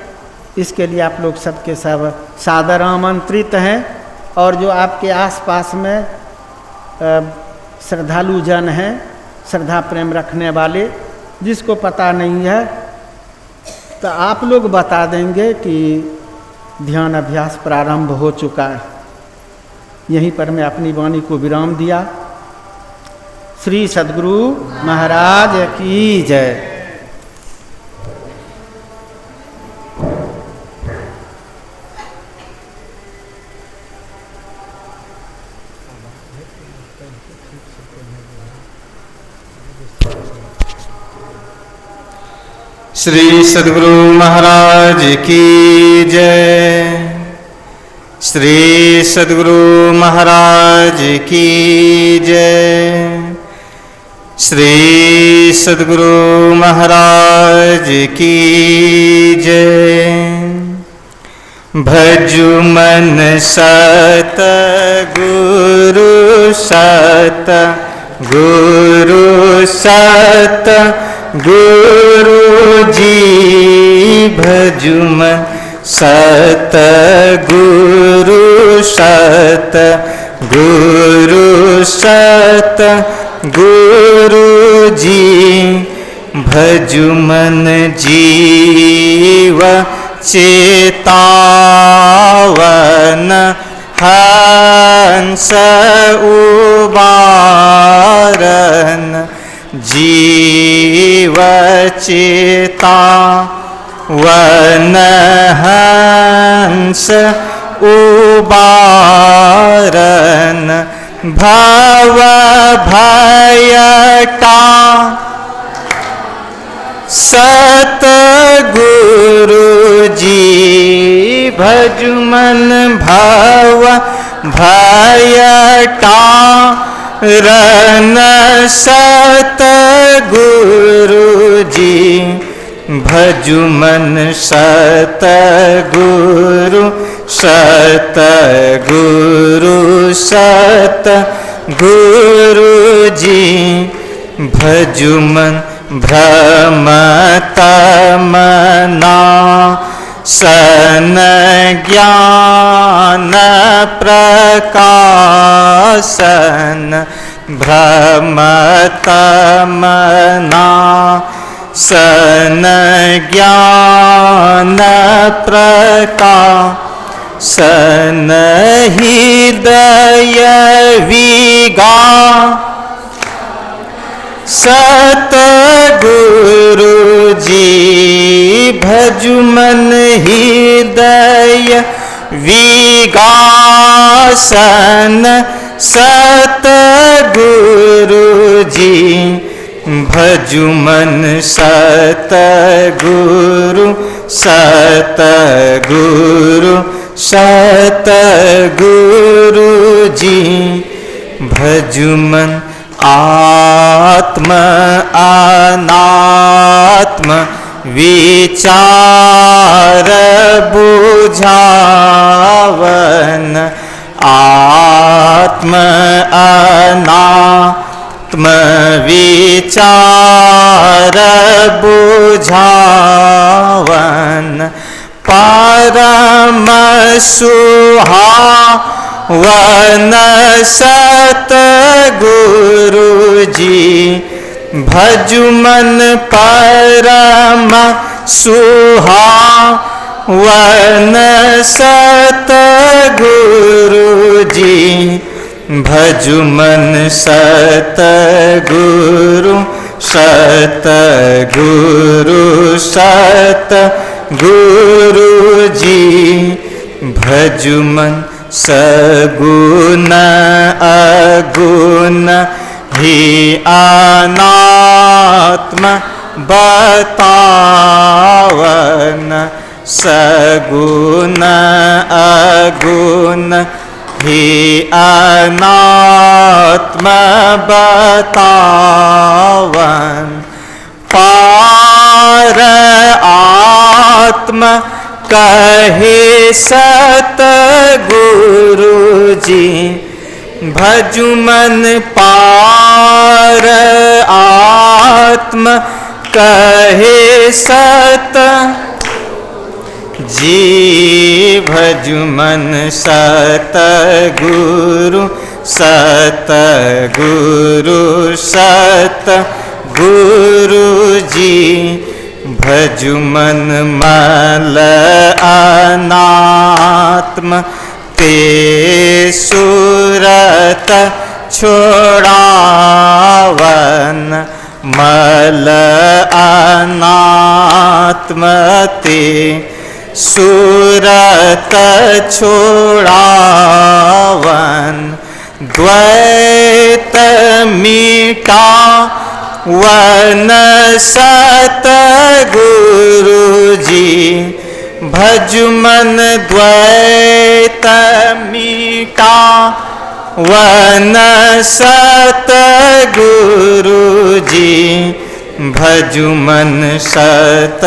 Speaker 2: इसके लिए आप लोग सबके सब सादर आमंत्रित हैं। और जो आपके आसपास में श्रद्धालु जन हैं, श्रद्धा प्रेम रखने वाले, जिसको पता नहीं है तो आप लोग बता देंगे कि ध्यान अभ्यास प्रारंभ हो चुका है। यहीं पर मैं अपनी वाणी को विराम दिया। श्री सद्गुरु महाराज की जय।
Speaker 1: श्री सद्गुरु महाराज की जय। श्री सद्गुरु महाराज की जय। श्री सद्गुरु महाराज की जय। भजु मन सत गुरु सत गुरु सत गुरु जी। भजु मन सत गुरु सत गुरु सत गुरु जी। भजु मन जीव चेतावन हंस उबारन। जीव चेतावन हंस उबारन। भव भयटा सतगुरु जी। भजु मन भव भयटा रन सतगुरु जी। भजु मन सतगुरु सतगुरु सतगुरु जी। भजु मन भ्रमत मना सन ज्ञान प्रकाशन। भ्रमत मना सन ज्ञान प्रकाशन। हृदय विगा सतगुरु जी। भजु मन हृदय विगासन सतगुरु जी। भजु मन सतगुरु सतगुरु सतगुरु जी। भजु मन आत्म अनात्म विचार बुझावन। आत्म अनात्म विचार बुझावन। परम सुहावन सतगुरु जी। भजु मन परम सुहावन सतगुरु जी। भजु मन सतगुरु सतगुरु सतगुरु जी। भजु मन सगुण अगुण ही अनात्म बतावन। सगुण अगुण ही अनात्म बतावन। पार आत्म कहे सतगुरु जी। भजु मन पार हमार आत्म कहे सत, जी भजुमन सत गुरु सत गुरु सत गुरु जी भजुमन मल अनात्म ते सुरत छोड़ावन मल अनात्म ते सुरत छोड़ावन द्वैत मीटा वन सत गुरु जी भजुमन द्वैत मीटा वन सत गुरु जी भजुमन सत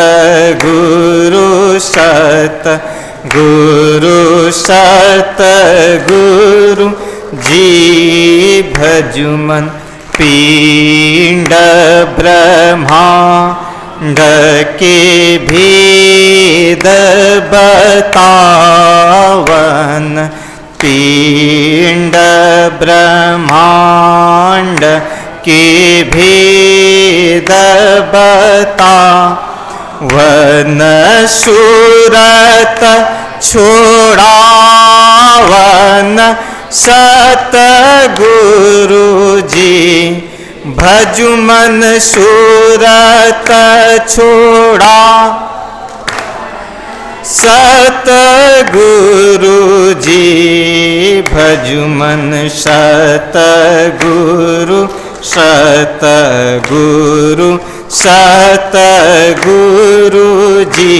Speaker 1: गुरु सत गुरु जी भजुमन पिंड ब्रह्मांड के भेद बतावन पिंड ब्रह्मांड के भेद बतावन सूरत छोड़ावन सत गुरु जी भजुमन सूरत छोड़ा सत गुरु जी भजुमन सत गुरु जी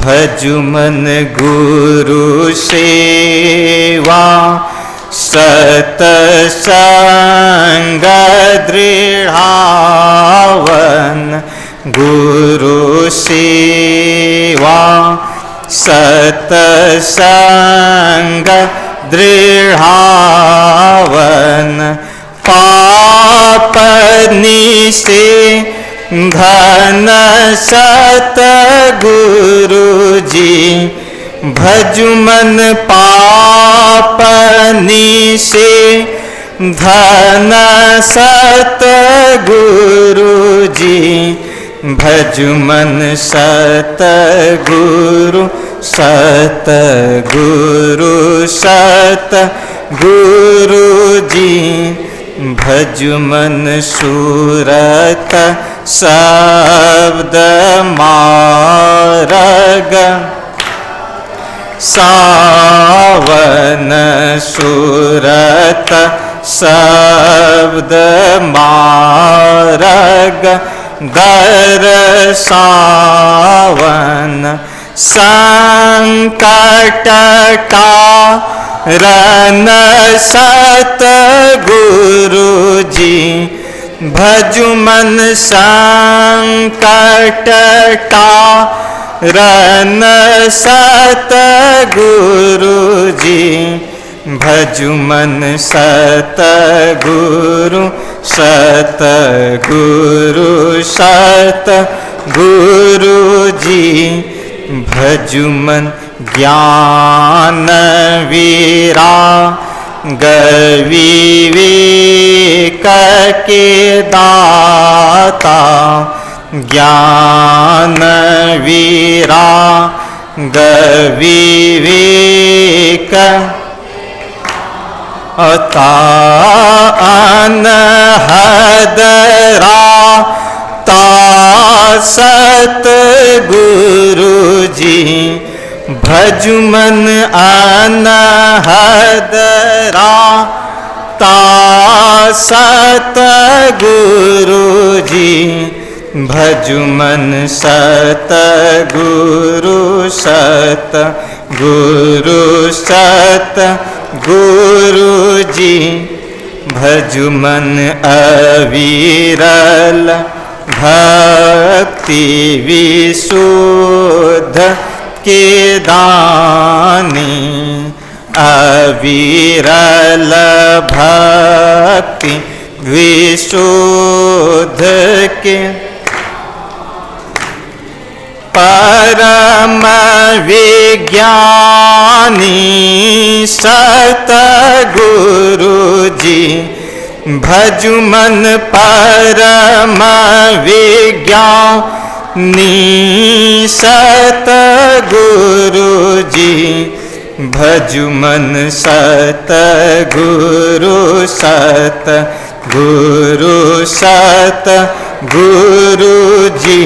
Speaker 1: भजुमन गुरु सेवा सत संग दृढ़ावन गुरु सेवा सत संग दृढ़ावन पाप निसे धन सत गुरु जी भजुमन पाप निसे धन सत गुरु जी भजुमन सत गुरु जी भजुमन सूरत शब्द मार्ग सावन सूरत शब्द मार्ग दर्शावन संकट कारण सत गुरु जी भजुमन संकट कारण सत गुरु जी भजुमन सत गुरु जी भजुमन ज्ञान वीरा विवेक के दाता ज्ञान वीरा विवेक अनहदरा सत गुरु जी भजुमन अनहदरा सत गुरु जी भजुमन सत गुरु जी भजुमन अविरल भक्ति विशुद्ध के दानी अविरल भक्ति विशुद्ध के परम विज्ञानी सतगुरु जी भजु मन परम विज्ञानी सतगुरु जी भजु मन सतगुरु सतगुरु सतगुरु जी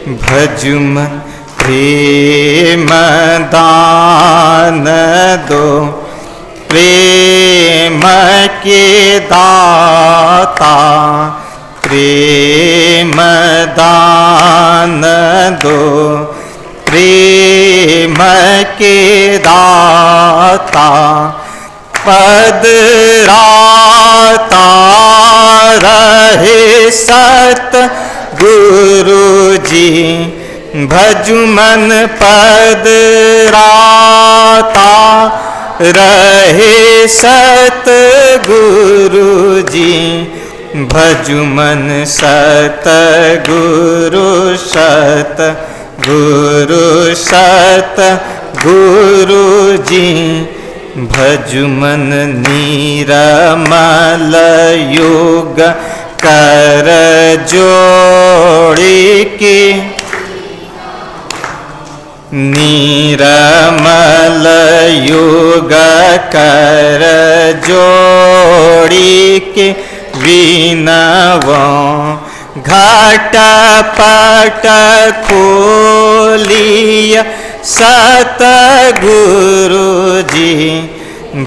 Speaker 1: भजु मन प्रेम दान दो प्रेम के दाता प्रेम दान दो प्रेम के दाता पद राता रहे सत गुरु जी भजु मन पद राता रहे सत गुरु जी भजु मन सत गुरु जी भजु मन निरमल योग कर जोड़ी के निरमल योग कर जोड़ी के विनवों घट पट खोलिया सतगुरु जी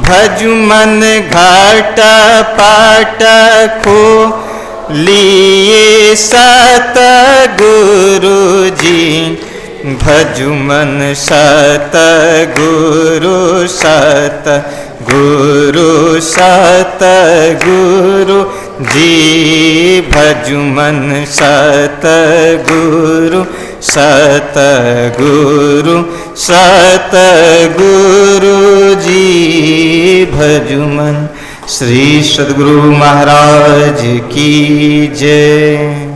Speaker 1: भजु मन घट पट खोलिए सतगुरु जी भजु मन सतगुरु सतगुरु जी भजु मन सतगुरु जी भजु मन। श्री सद्गुरु महाराज की जय।